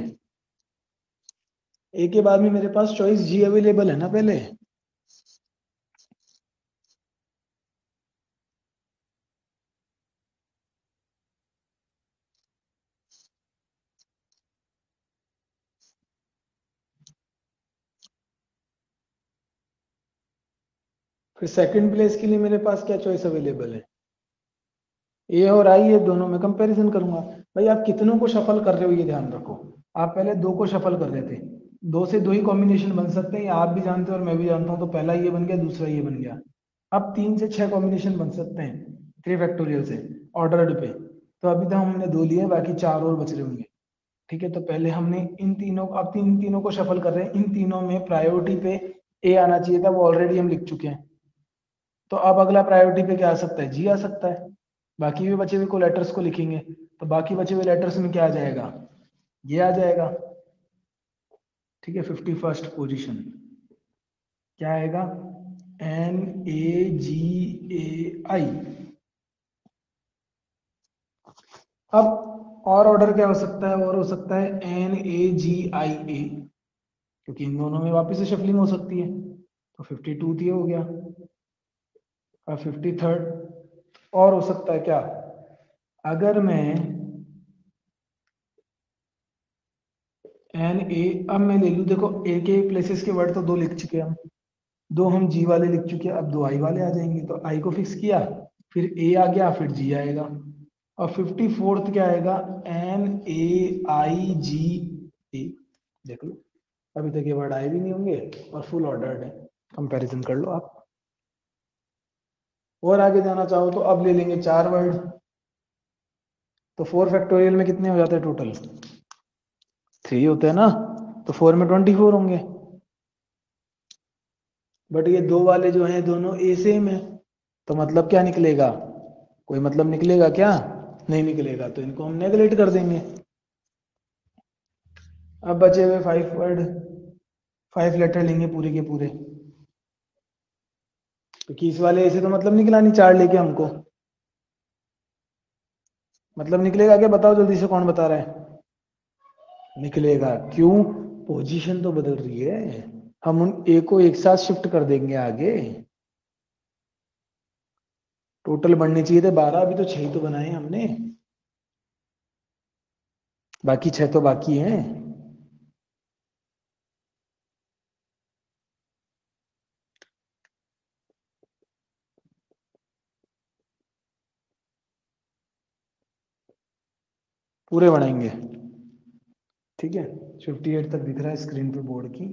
ए के बाद में मेरे पास चॉइस जी अवेलेबल है ना पहले। फिर सेकंड प्लेस के लिए मेरे पास क्या चॉइस अवेलेबल है, ए और आई, ये दोनों में कंपैरिजन करूंगा। भाई आप कितनों को शफल कर रहे हो ये ध्यान रखो। आप पहले दो को शफल कर रहे थे, दो से दो ही कॉम्बिनेशन बन सकते हैं, ये आप भी जानते हो और मैं भी जानता हूं, तो पहला ये बन गया, दूसरा ये बन गया। अब 3 से 6 कॉम्बिनेशन बन सकते हैं 3 फैक्टोरियल से, ऑर्डर्ड पे। तो अभी तो हमने 2 लिए, बाकी 4 और बच रहे होंगे, ठीक है। तो पहले हमने इन तीनों, अब तीनों को शफल कर रहे हैं, इन तीनों में प्रायोरिटी पे ए आना चाहिए था, वो ऑलरेडी हम लिख चुके हैं। तो अब अगला प्रायोरिटी पे क्या आ सकता है, जी आ सकता है। बाकी भी बचे हुए को लेटर्स को लिखेंगे, तो बाकी बचे हुए लेटर्स में क्या आ जाएगा, ये आ जाएगा, ठीक है। 51st पोजीशन क्या आएगा, NAGAI। अब और ऑर्डर क्या हो सकता है, और हो सकता है NAGIA, क्योंकि इन दोनों में वापस से शफलिंग हो सकती है। तो 52 ये हो गया। अब 53rd और हो सकता है क्या, अगर मैं NA, अब मैं ले लूं, देखो ए के प्लेसेस के वर्ड तो 2 लिख चुके हैं हम, 2 हम जी वाले लिख चुके हैं, अब 2 आई वाले आ जाएंगे, तो आई को फिक्स किया, फिर ए आ गया, फिर जी आएगा। और 54th क्या आएगा, NAIGA। देख लो, अभी तक ये वर्ड आए भी नहीं होंगे और फुल ऑर्डर्ड है, कंपैरिजन कर लो आप। और आगे जाना चाहो तो अब ले लेंगे 4 वर्ड, तो 4 फैक्टोरियल में कितने हो जाते हैं टोटल, 3 होते हैं ना, तो 4 में 24 होंगे। बट ये 2 वाले जो हैं दोनों ए सेम है, तो मतलब क्या निकलेगा? कोई मतलब निकलेगा क्या? नहीं निकलेगा, तो इनको हम नेगलेक्ट कर देंगे। अब बचे हुए 5 वर्ड, 5 लेटर लेंगे पूरे के पूरे, क्योंकि इस वाले ऐसे तो मतलब निकला नहीं 4 लेके हमको। मतलब निकलेगा क्या, बताओ जल्दी से, कौन बता रहा है? निकलेगा, क्यों? पोजीशन तो बदल रही है, हम उन ए को एक साथ शिफ्ट कर देंगे आगे। टोटल बनने चाहिए थे 12, अभी तो 6 तो बनाए हमने, बाकी 6 तो बाकी हैं। पूरे बनाएंगे, ठीक है। 58 तक दिख रहा है स्क्रीन पे बोर्ड की।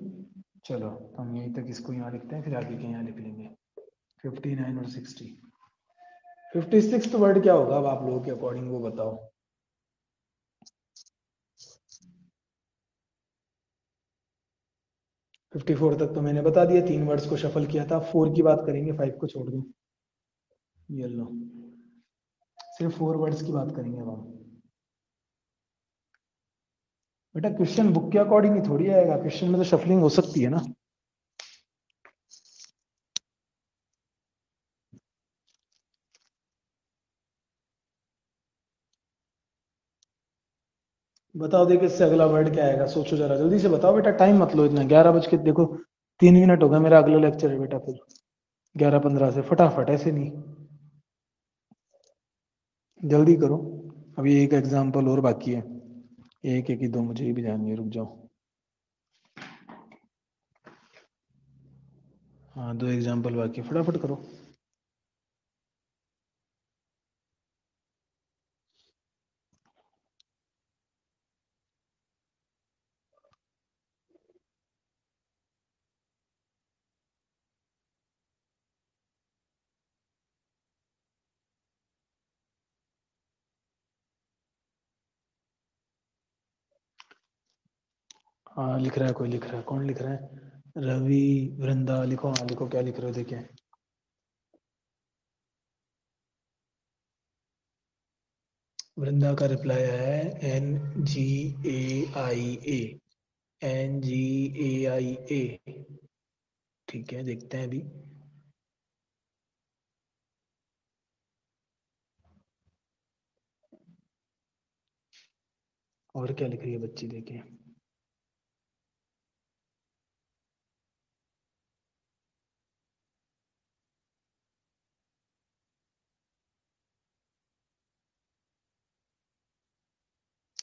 चलो हम यहीं तक इसको यहाँ लिखते हैं, फिर आगे के यहाँ लिख लेंगे। 59 और 60, 56 वर्ड क्या होगा अब आप लोगों के अकॉर्डिंग, वो बताओ। 54 तक तो मैंने बता दिया, 3 वर्ड्स को शफल किया था। 4 की बात करेंगे, 5 को छोड़ दो। ये लो, सिर्फ 4 वर्ड्स की बात करेंगे अब हम। बेटा क्वेश्चन बुक के अकॉर्डिंग ही थोड़ी आएगा, क्वेश्चन में तो शफलिंग हो सकती है ना। बताओ देखिए इससे अगला वर्ड क्या आएगा, सोचो जरा जल्दी से बताओ बेटा, टाइम मत लो इतना। 11 बज के देखो 3 मिनट हो गए, मेरा अगला लेक्चर है बेटा, फिर 11:15 से फटाफट, ऐसे नहीं, जल्दी करो। अभी एक एग्जाम्पल और बाकी है, एक एक ही दो मुझे भी ध्यान नहीं, रुक जाओ। हाँ 2 एग्जाम्पल बाकी है, फटाफट करो। हाँ लिख रहा है, कोई लिख रहा है, कौन लिख रहा है? रवि, वृंदा, लिखो, हाँ लिखो, क्या लिख रहे हो देखें। वृंदा का रिप्लाई है NGAIA, NGAIA। ठीक है, देखते हैं अभी। और क्या लिख रही है बच्ची, देखें।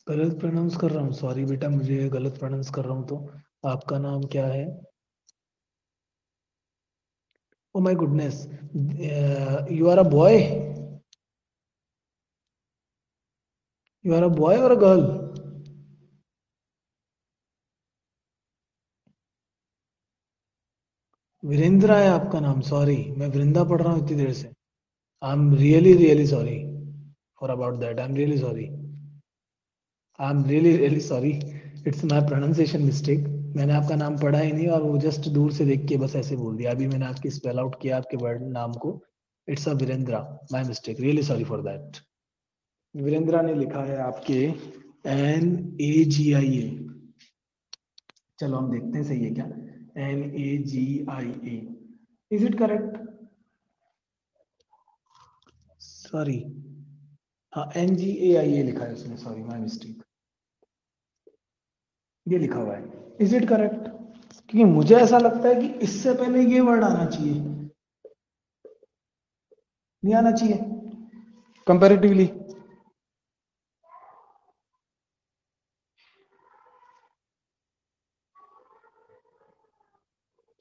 गलत प्रोनाउंस कर रहा हूँ, सॉरी बेटा, मुझे गलत प्रोनाउंस कर रहा हूँ तो। आपका नाम क्या है? Oh my goodness, you are a boy, you are a boy और अ गर्ल? वीरेंद्र है आपका नाम, सॉरी मैं वृंदा पढ़ रहा हूँ इतनी देर से। I am really really sorry for about that, I am really sorry, I am really really sorry, it's my pronunciation mistake. मैंने आपका नाम पढ़ा ही नहीं, और वो जस्ट दूर से देख के बस ऐसे बोल दिया, अभी मैंने आपकी स्पेल आउट किया आपके वर्ड नाम को। It's a Virendra, my mistake, really sorry for that. Virendra ने लिखा है आपके NAGIA। चलो हम देखते हैं सही है क्या। NAGIA, is it correct? Sorry, हाँ NGAIA लिखा है उसने, सॉरी माय मिस्टेक, ये लिखा हुआ है। Is it correct? क्योंकि मुझे ऐसा लगता है कि इससे पहले ये वर्ड आना चाहिए, नहीं आना चाहिए कंपैरेटिवली।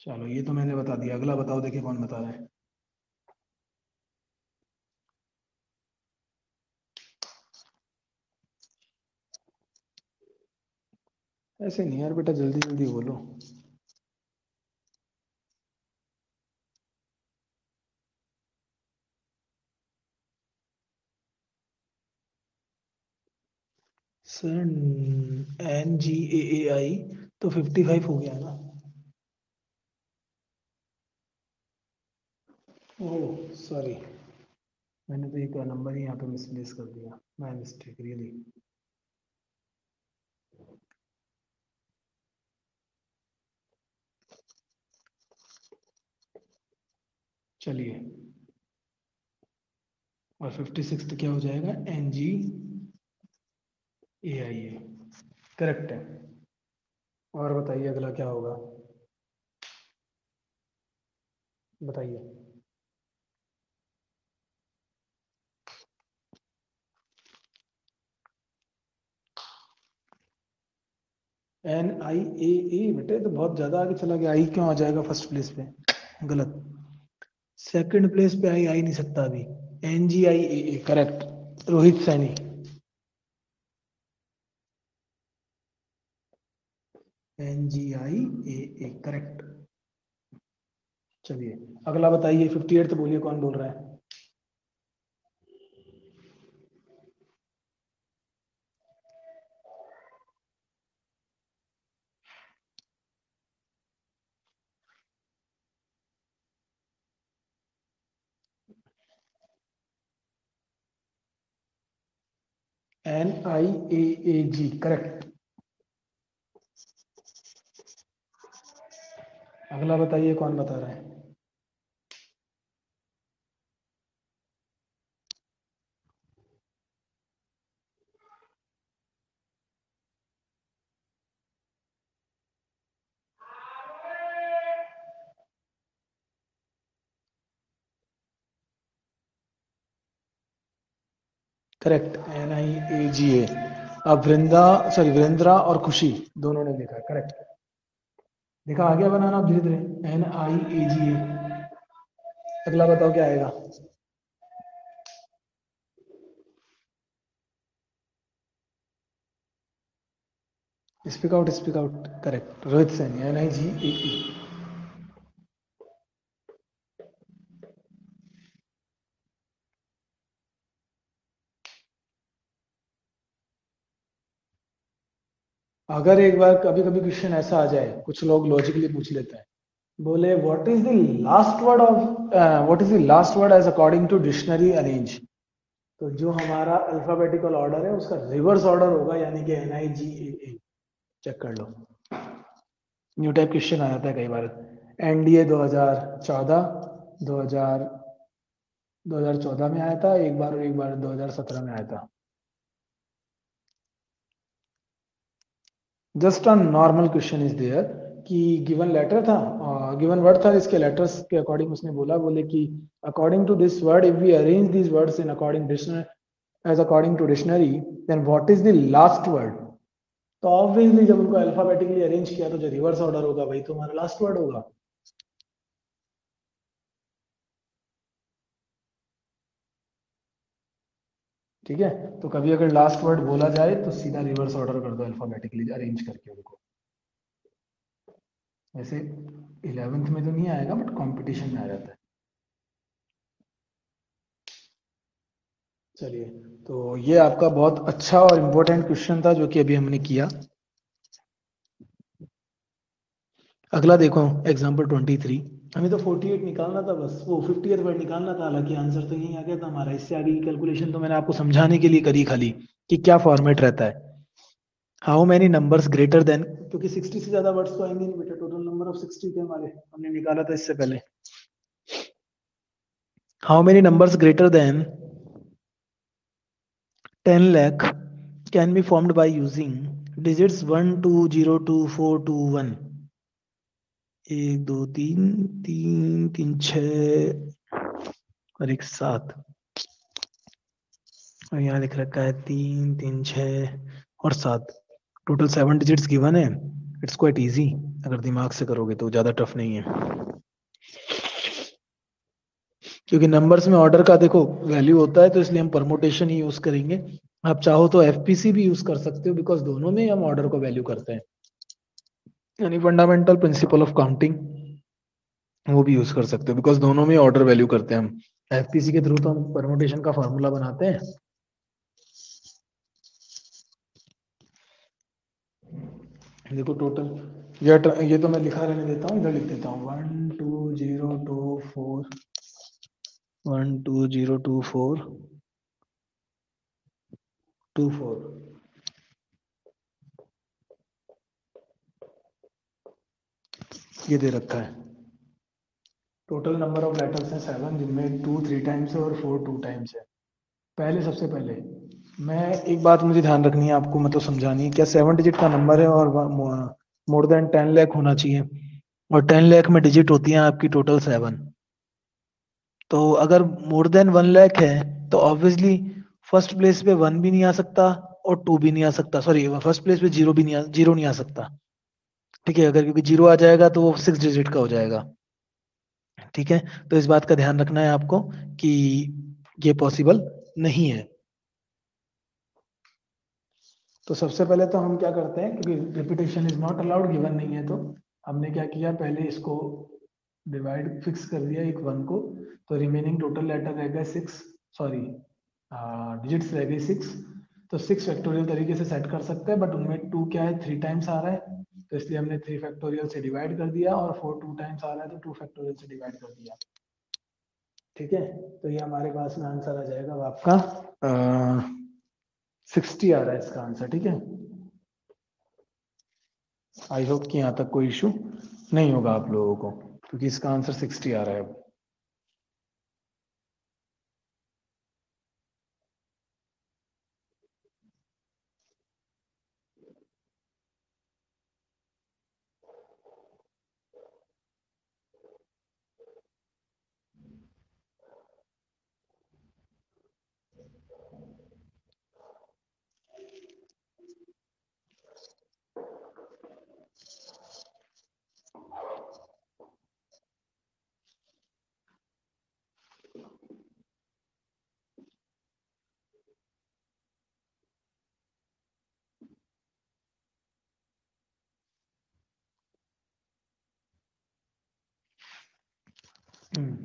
चलो ये तो मैंने बता दिया, अगला बताओ, देखिए कौन बता रहा है। ऐसे नहीं यार बेटा, जल्दी जल्दी बोलो। सर NGAAI तो 55 हो गया ना। ओह सॉरी, मैंने तो एक नंबर ही यहाँ पे मिसप्लेस कर दिया, माय मिस्टेक रियली। चलिए, और 56 क्या हो जाएगा, NGAIA, करेक्ट है। और बताइए अगला क्या होगा, बताइए। NIAA, बेटे तो बहुत ज्यादा आगे चला गया, आई क्यों आ जाएगा फर्स्ट प्लेस पे, गलत। सेकंड प्लेस पे आई आ ही नहीं सकता अभी। NGIAA correct, Rohit Saini. NGIAA correct. चलिए अगला बताइए, 58 बोलिए, कौन बोल रहा है। NIAAG correct. अगला बताइए कौन बता रहा है। Correct, NIAGA। अब वीरेंद्रा और खुशी दोनों ने लिखा करेक्ट। देखा आ गया बनाना अब धीरे धीरे, NIAGA। अगला बताओ क्या आएगा। Speak out correct, Rohit Saini, NIGAE। अगर एक बार कभी कभी क्वेश्चन ऐसा आ जाए, कुछ लोग लॉजिकली पूछ लेते हैं, बोले what is the last word as according to dictionary arrange, तो जो हमारा अल्फाबेटिकल ऑर्डर है उसका रिवर्स ऑर्डर होगा, यानी कि NIGAA। चेक कर लो, न्यू टाइप क्वेश्चन आ जाता है कई बार। NDA 2014, 2000 2014 में आया था एक बार, और एक बार 2017 में आया था। Just a normal question is there, कि गिवन लेटर था, गिवन वर्ड था, इसके लेटर्स के अकॉर्डिंग उसने बोले कि according to this word, if we arrange this words in according dictionary, as according to dictionary, then what is the last word. तो ऑब्वियसली जब उनको अल्फाबेटिकली अरेंज किया तो जो रिवर्स ऑर्डर होगा वही तो हमारा लास्ट वर्ड होगा। ठीक है, तो कभी अगर लास्ट वर्ड बोला जाए तो सीधा रिवर्स ऑर्डर कर दो, अल्फाबेटिकली अरेंज करके उनको। वैसे 11th में तो नहीं आएगा, बट कंपटीशन में आ जाता है। चलिए, तो ये आपका बहुत अच्छा और इम्पोर्टेंट क्वेश्चन था जो कि अभी हमने किया। अगला देखो, एग्जाम्पल 23। हमें तो 48 निकालना था, बस वो 50th वर्ड निकालना था, हालांकि आंसर तो यही आ गया था हमारा। इससे आगे की कैलकुलेशन तो मैंने आपको समझाने के लिए करी खाली, कि क्या फॉर्मेट रहता है। How many numbers greater than, क्योंकि 60 से ज्यादा वर्ड्स तो आएंगे नहीं बेटा, टोटल नंबर ऑफ 60 थे हमारे, हमने निकाला था इससे पहले। How many numbers greater than 10 lakh can be formed by using digits 1 2 0 2 4 2 1। 1 2 3 3 3 6 और एक 7, और यहाँ लिख रखा है 3 3 6 और 7, टोटल 7 डिजिट्स गिवन है। इट्स क्वाइट इजी, अगर दिमाग से करोगे तो ज्यादा टफ नहीं है, क्योंकि नंबर्स में ऑर्डर का देखो वैल्यू होता है, तो इसलिए हम परमोटेशन ही यूज करेंगे। आप चाहो तो FPC भी यूज कर सकते हो, बिकॉज दोनों में हम ऑर्डर को वैल्यू करते हैं, यानी फंडामेंटल प्रिंसिपल ऑफ काउंटिंग, वो भी यूज कर सकते हो, बिकॉज दोनों में ऑर्डर वैल्यू करते हैं हम। FPC के थ्रू तो हम परमोटेशन का फॉर्मूला बनाते हैं। देखो टोटल, ये तो मैं लिखा रहने देता हूँ, इधर लिख देता हूँ 1 2 0 2 4 1202424 ये दे रखा है। टोटल नंबर ऑफ लेटर्स हैं 7, जिनमें 2 3 टाइम्स है और 4 2 टाइम्स है। पहले सबसे पहले मैं एक बात मुझे ध्यान रखनी है, आपको मतलब समझानी है। क्या 7 डिजिट का नंबर है और मोर देन 10 लाख होना चाहिए, और 10 लाख में डिजिट होती है आपकी टोटल 7। तो अगर मोर देन 1 लाख है तो ऑब्वियसली फर्स्ट प्लेस पे 1 भी नहीं आ सकता और 2 भी नहीं आ सकता, सॉरी फर्स्ट प्लेस पे 0 भी नहीं जीरो नहीं आ सकता। ठीक है, अगर क्योंकि 0 आ जाएगा तो वो 6 डिजिट का हो जाएगा। ठीक है, तो इस बात का ध्यान रखना है आपको कि ये पॉसिबल नहीं है। तो सबसे पहले तो हम क्या करते हैं, क्योंकि repetition is not allowed, given नहीं है, तो हमने क्या किया, पहले इसको डिवाइड फिक्स कर दिया एक 1 को, तो रिमेनिंग टोटल लेटर रह गए 6, सॉरी डिजिट्स रह गई 6। तो 6 फैक्टोरियल तरीके से सेट कर सकते हैं, बट उनमें 2 क्या है 3 टाइम्स आ रहा है, तो इसलिए हमने 3 फैक्टोरियल से डिवाइड कर दिया, और 4 2 टाइम्स आ रहा है तो 2 फैक्टोरियल से डिवाइड कर दिया। ठीक है, तो ये हमारे पास में आंसर आ जाएगा आपका 60 आ रहा है इसका आंसर। ठीक है, आई होप कि यहाँ तक कोई इशू नहीं होगा आप लोगों को, क्योंकि इसका आंसर 60 आ रहा है अब।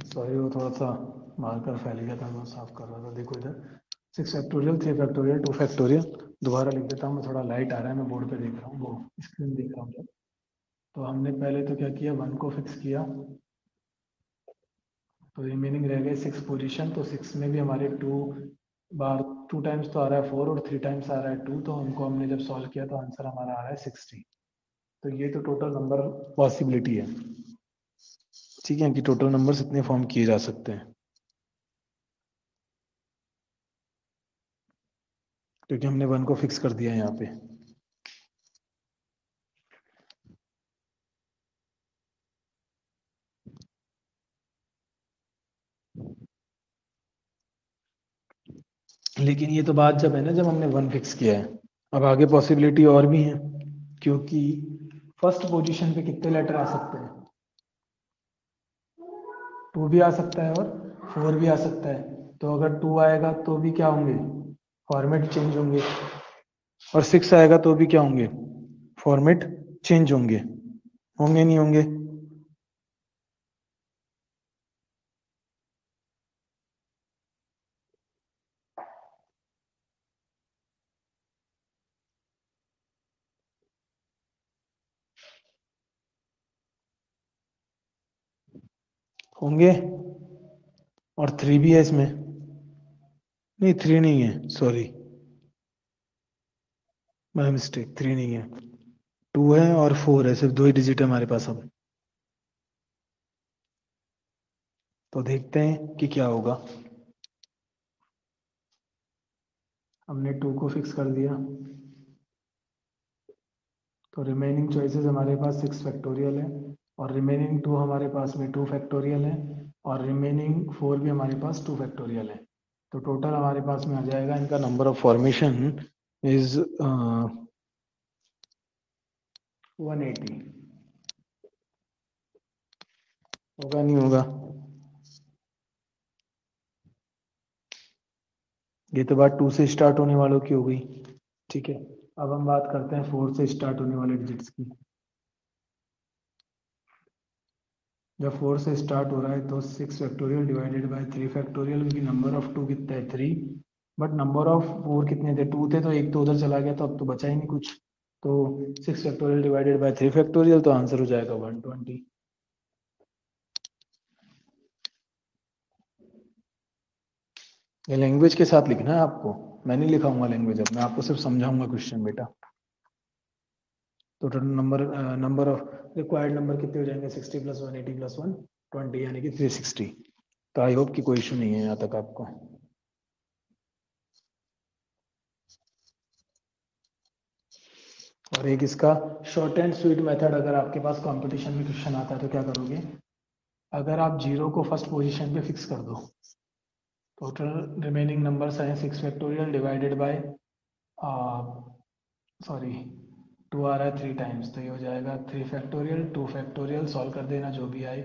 सॉरी, वो थोड़ा सा मार्कर फैल गया था, मैं साफ कर रहा था। देखो इधर 6 फैक्टोरियल, 3 फैक्टोरियल, 2 फैक्टोरियल, दोबारा लिख देता हूँ मैं, थोड़ा लाइट आ रहा है, मैं बोर्ड पे देख रहा हूँ, वो स्क्रीन देख रहा हूँ जब। तो हमने पहले तो क्या किया, 1 को फिक्स किया, तो रिमेनिंग रह गए 6 पोजीशन। तो 6 में भी हमारे 2 बार 2 टाइम्स तो आ रहा है 4, और 3 टाइम्स आ रहा है 2, तो हमको हमने जब सॉल्व किया तो आंसर हमारा आ रहा है 60। तो ये तो टोटल नंबर पॉसिबिलिटी है। ठीक है, कि टोटल नंबर्स इतने फॉर्म किए जा सकते हैं, क्योंकि हमने 1 को फिक्स कर दिया है यहाँ पे। लेकिन ये तो बात जब है ना, जब हमने 1 फिक्स किया है। अब आगे पॉसिबिलिटी और भी है, क्योंकि फर्स्ट पोजीशन पे कितने लेटर आ सकते हैं, 2 भी आ सकता है और 4 भी आ सकता है। तो अगर 2 आएगा तो भी क्या होंगे, फॉर्मेट चेंज होंगे, और 6 आएगा तो भी क्या होंगे, फॉर्मेट चेंज होंगे। होंगे नहीं होंगे? होंगे। और 3 भी है इसमें, नहीं 3 नहीं है, सॉरी माय मिस्टेक, 3 नहीं है, 2 है और 4 है, सिर्फ 2 ही डिजिट है हमारे पास अब। तो देखते हैं कि क्या होगा। हमने 2 को फिक्स कर दिया, तो रिमेनिंग चॉइसेस हमारे पास 6 फैक्टोरियल है, और रिमेनिंग 2 हमारे पास में 2 फैक्टोरियल है, और रिमेनिंग 4 भी हमारे पास 2 फैक्टोरियल है। तो टोटल हमारे पास में आ जाएगा, इनका नंबर ऑफ फॉर्मेशन इज 180। होगा नहीं होगा? ये तो बात 2 से स्टार्ट होने वालों की हो गई। ठीक है, अब हम बात करते हैं 4 से स्टार्ट होने वाले डिजिट्स की। जब 4 से स्टार्ट हो रहा है तो 6 फैक्टोरियल डिवाइडेड बाय 3 फैक्टोरियल, क्योंकि नंबर ऑफ 2 कितना है 3, बट नंबर ऑफ 4 कितने थे 2 थे, तो एक तो उधर चला गया, तो अब तो बचा ही नहीं कुछ। तो 6 फैक्टोरियल डिवाइडेड बाय 3 फैक्टोरियल, तो आंसर हो जाएगा 120। ये लैंग्वेज के साथ लिखना है आपको, मैं नहीं लिखाऊंगा लैंग्वेज, अब मैं आपको सिर्फ समझाऊंगा क्वेश्चन बेटा। Total number of required number कितने हो जाएंगे, 60 + 1 80 + 1 20 यानी कि 360। तो आई होप कि कोई इशू नहीं है यहाँ तक आपको। और एक इसका शॉर्ट एंड स्वीट मेथड, अगर आपके पास कंपटीशन में क्वेश्चन आता है तो क्या करोगे, अगर आप जीरो को फर्स्ट पोजीशन पे फिक्स कर दो, टोटल रिमेनिंग नंबर्स आए 6 फैक्टोरियल डिवाइडेड बाय, सॉरी 2 आ रहा है 3 टाइम्स, तो ये हो जाएगा 3 फैक्टोरियल 2 फैक्टोरियल, सॉल्व कर देना जो भी आए।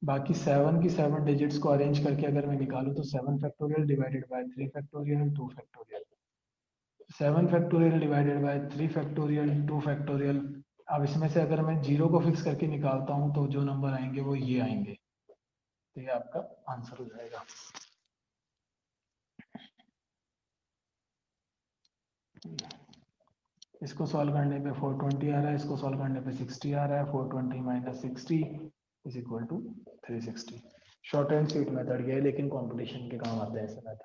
बाकी 7 की 7 डिजिट्स को अरेंज करके अगर मैं निकालूं तो 7 factorial divided by 3 factorial 2 factorial, 7 factorial divided by 3 factorial 2 factorial. अब इसमें से अगर मैं जीरो को फिक्स करके निकालता हूं तो जो नंबर आएंगे वो ये आएंगे, तो ये आपका आंसर हो जाएगा। इसको सॉल्व करने पे 420 आ रहा है, इसको सॉल्व करने पे 60 आ रहा है, 420 - 60 = 360। शॉर्ट एंड स्वीट मेथड ये है, लेकिन कंपटीशन के काम आते हैं ऐसे मेथड।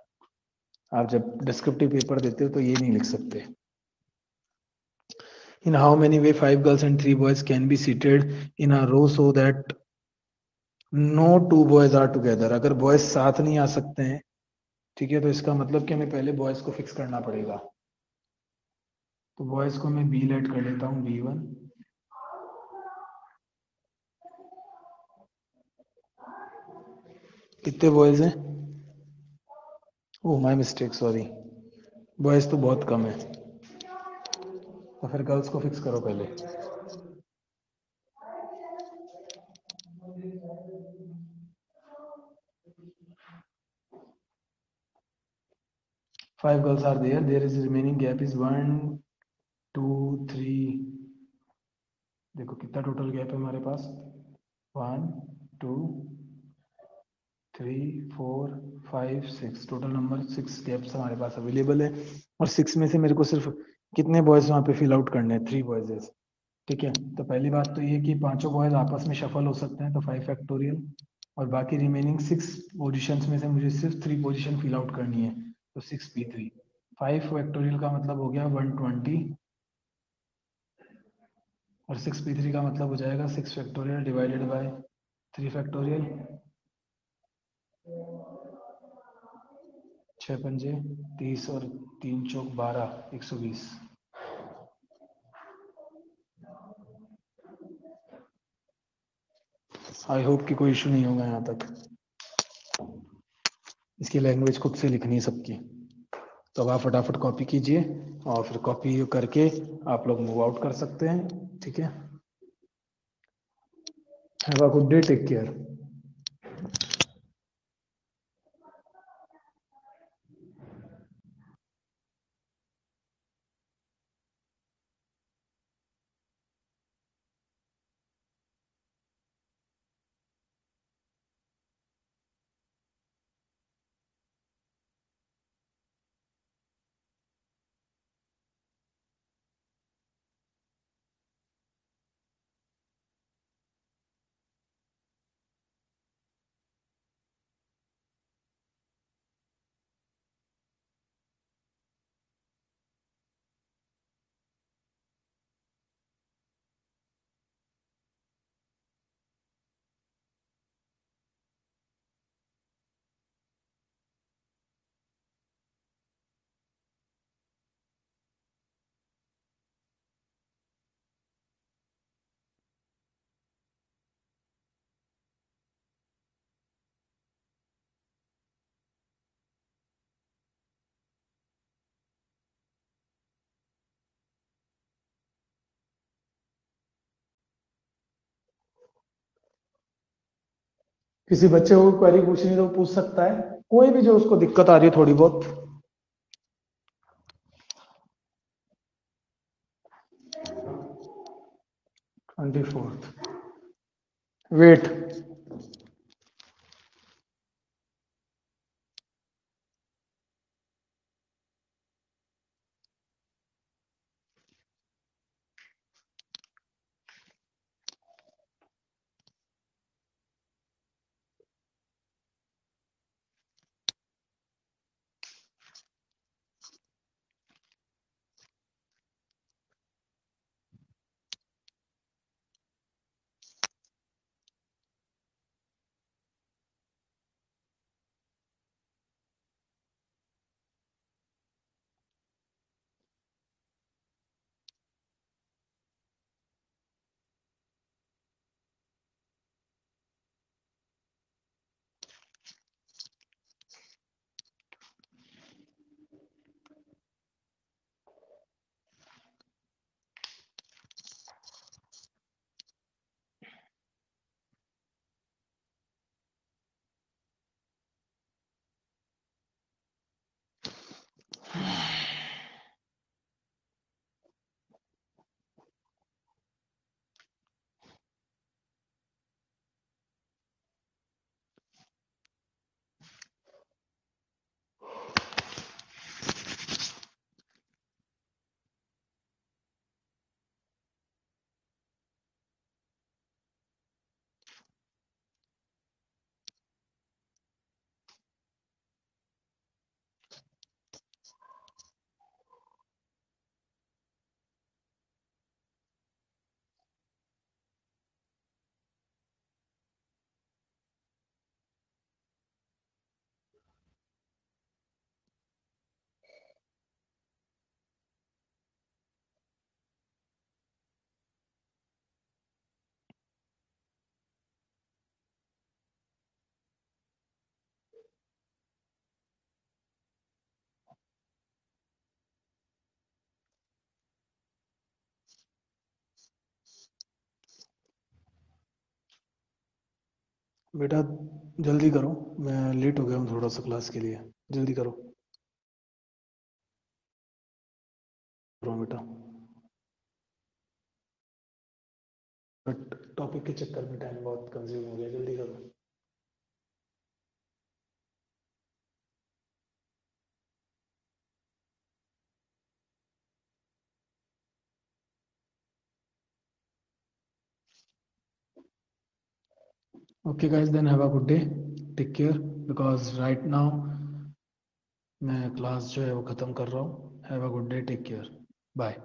आप जब डिस्क्रिप्टिव पेपर देते हो तो ये नहीं लिख सकते। In how many way 5 girls and 3 boys can be seated in a row so that no 2 boys are together? अगर बॉयज साथ नहीं आ सकते हैं, ठीक है, तो इसका मतलब कि हमें पहले बॉयज को फिक्स करना पड़ेगा। तो बॉयज को मैं बी लेट कर लेता हूँ, B1। कितने बॉयज हैं, oh my mistake, sorry, boys तो बहुत कम है, तो फिर गर्ल्स को फिक्स करो पहले। 5 girls are there, there is remaining gap is 1 2 3, देखो कितना टोटल गैप है हमारे पास, 1 2 3 4 5 6, टोटल नंबर 6 गैप्स हमारे पास अवेलेबल है। और 6 में से मेरे को सिर्फ कितने बॉयज वहां पे फिल आउट करने हैं, 3 बॉयज। ठीक है, तो पहली बात तो ये कि पांचों बॉयज आपस में शफल हो सकते हैं, तो 5 फैक्टोरियल, और बाकी रिमेनिंग 6 पोजीशंस में से मुझे सिर्फ 3 पोजीशन फिल आउट करनी है, तो 6p3। 5 फैक्टोरियल का मतलब हो गया 120, और 6p3 का मतलब हो जाएगा 6 फैक्टोरियल डिवाइडेड बाय 3 फैक्टोरियल, 6 पंजे 30 और 3 चौक 12, 120। आई होप कि कोई इशू नहीं होगा यहाँ तक। इसकी लैंग्वेज खुद से लिखनी है सबकी, तो अब आप फटाफट कॉपी कीजिए और फिर कॉपी करके आप लोग मूव आउट कर सकते हैं। ठीक है, have a good day, take care. किसी बच्चे को क्वेरी पूछनी तो पूछ सकता है, कोई भी जो उसको दिक्कत आ रही है थोड़ी बहुत। 24th, वेट, बेटा जल्दी करो, मैं लेट हो गया हूँ थोड़ा सा क्लास के लिए। जल्दी करो करो बेटा, बट टॉपिक के चक्कर में टाइम बहुत कंज्यूम हो गया, जल्दी करो। Okay guys, then have a good day, take care, because right now मैं क्लास जो है वो ख़त्म कर रहा हूँ। Have a good day, take care, bye.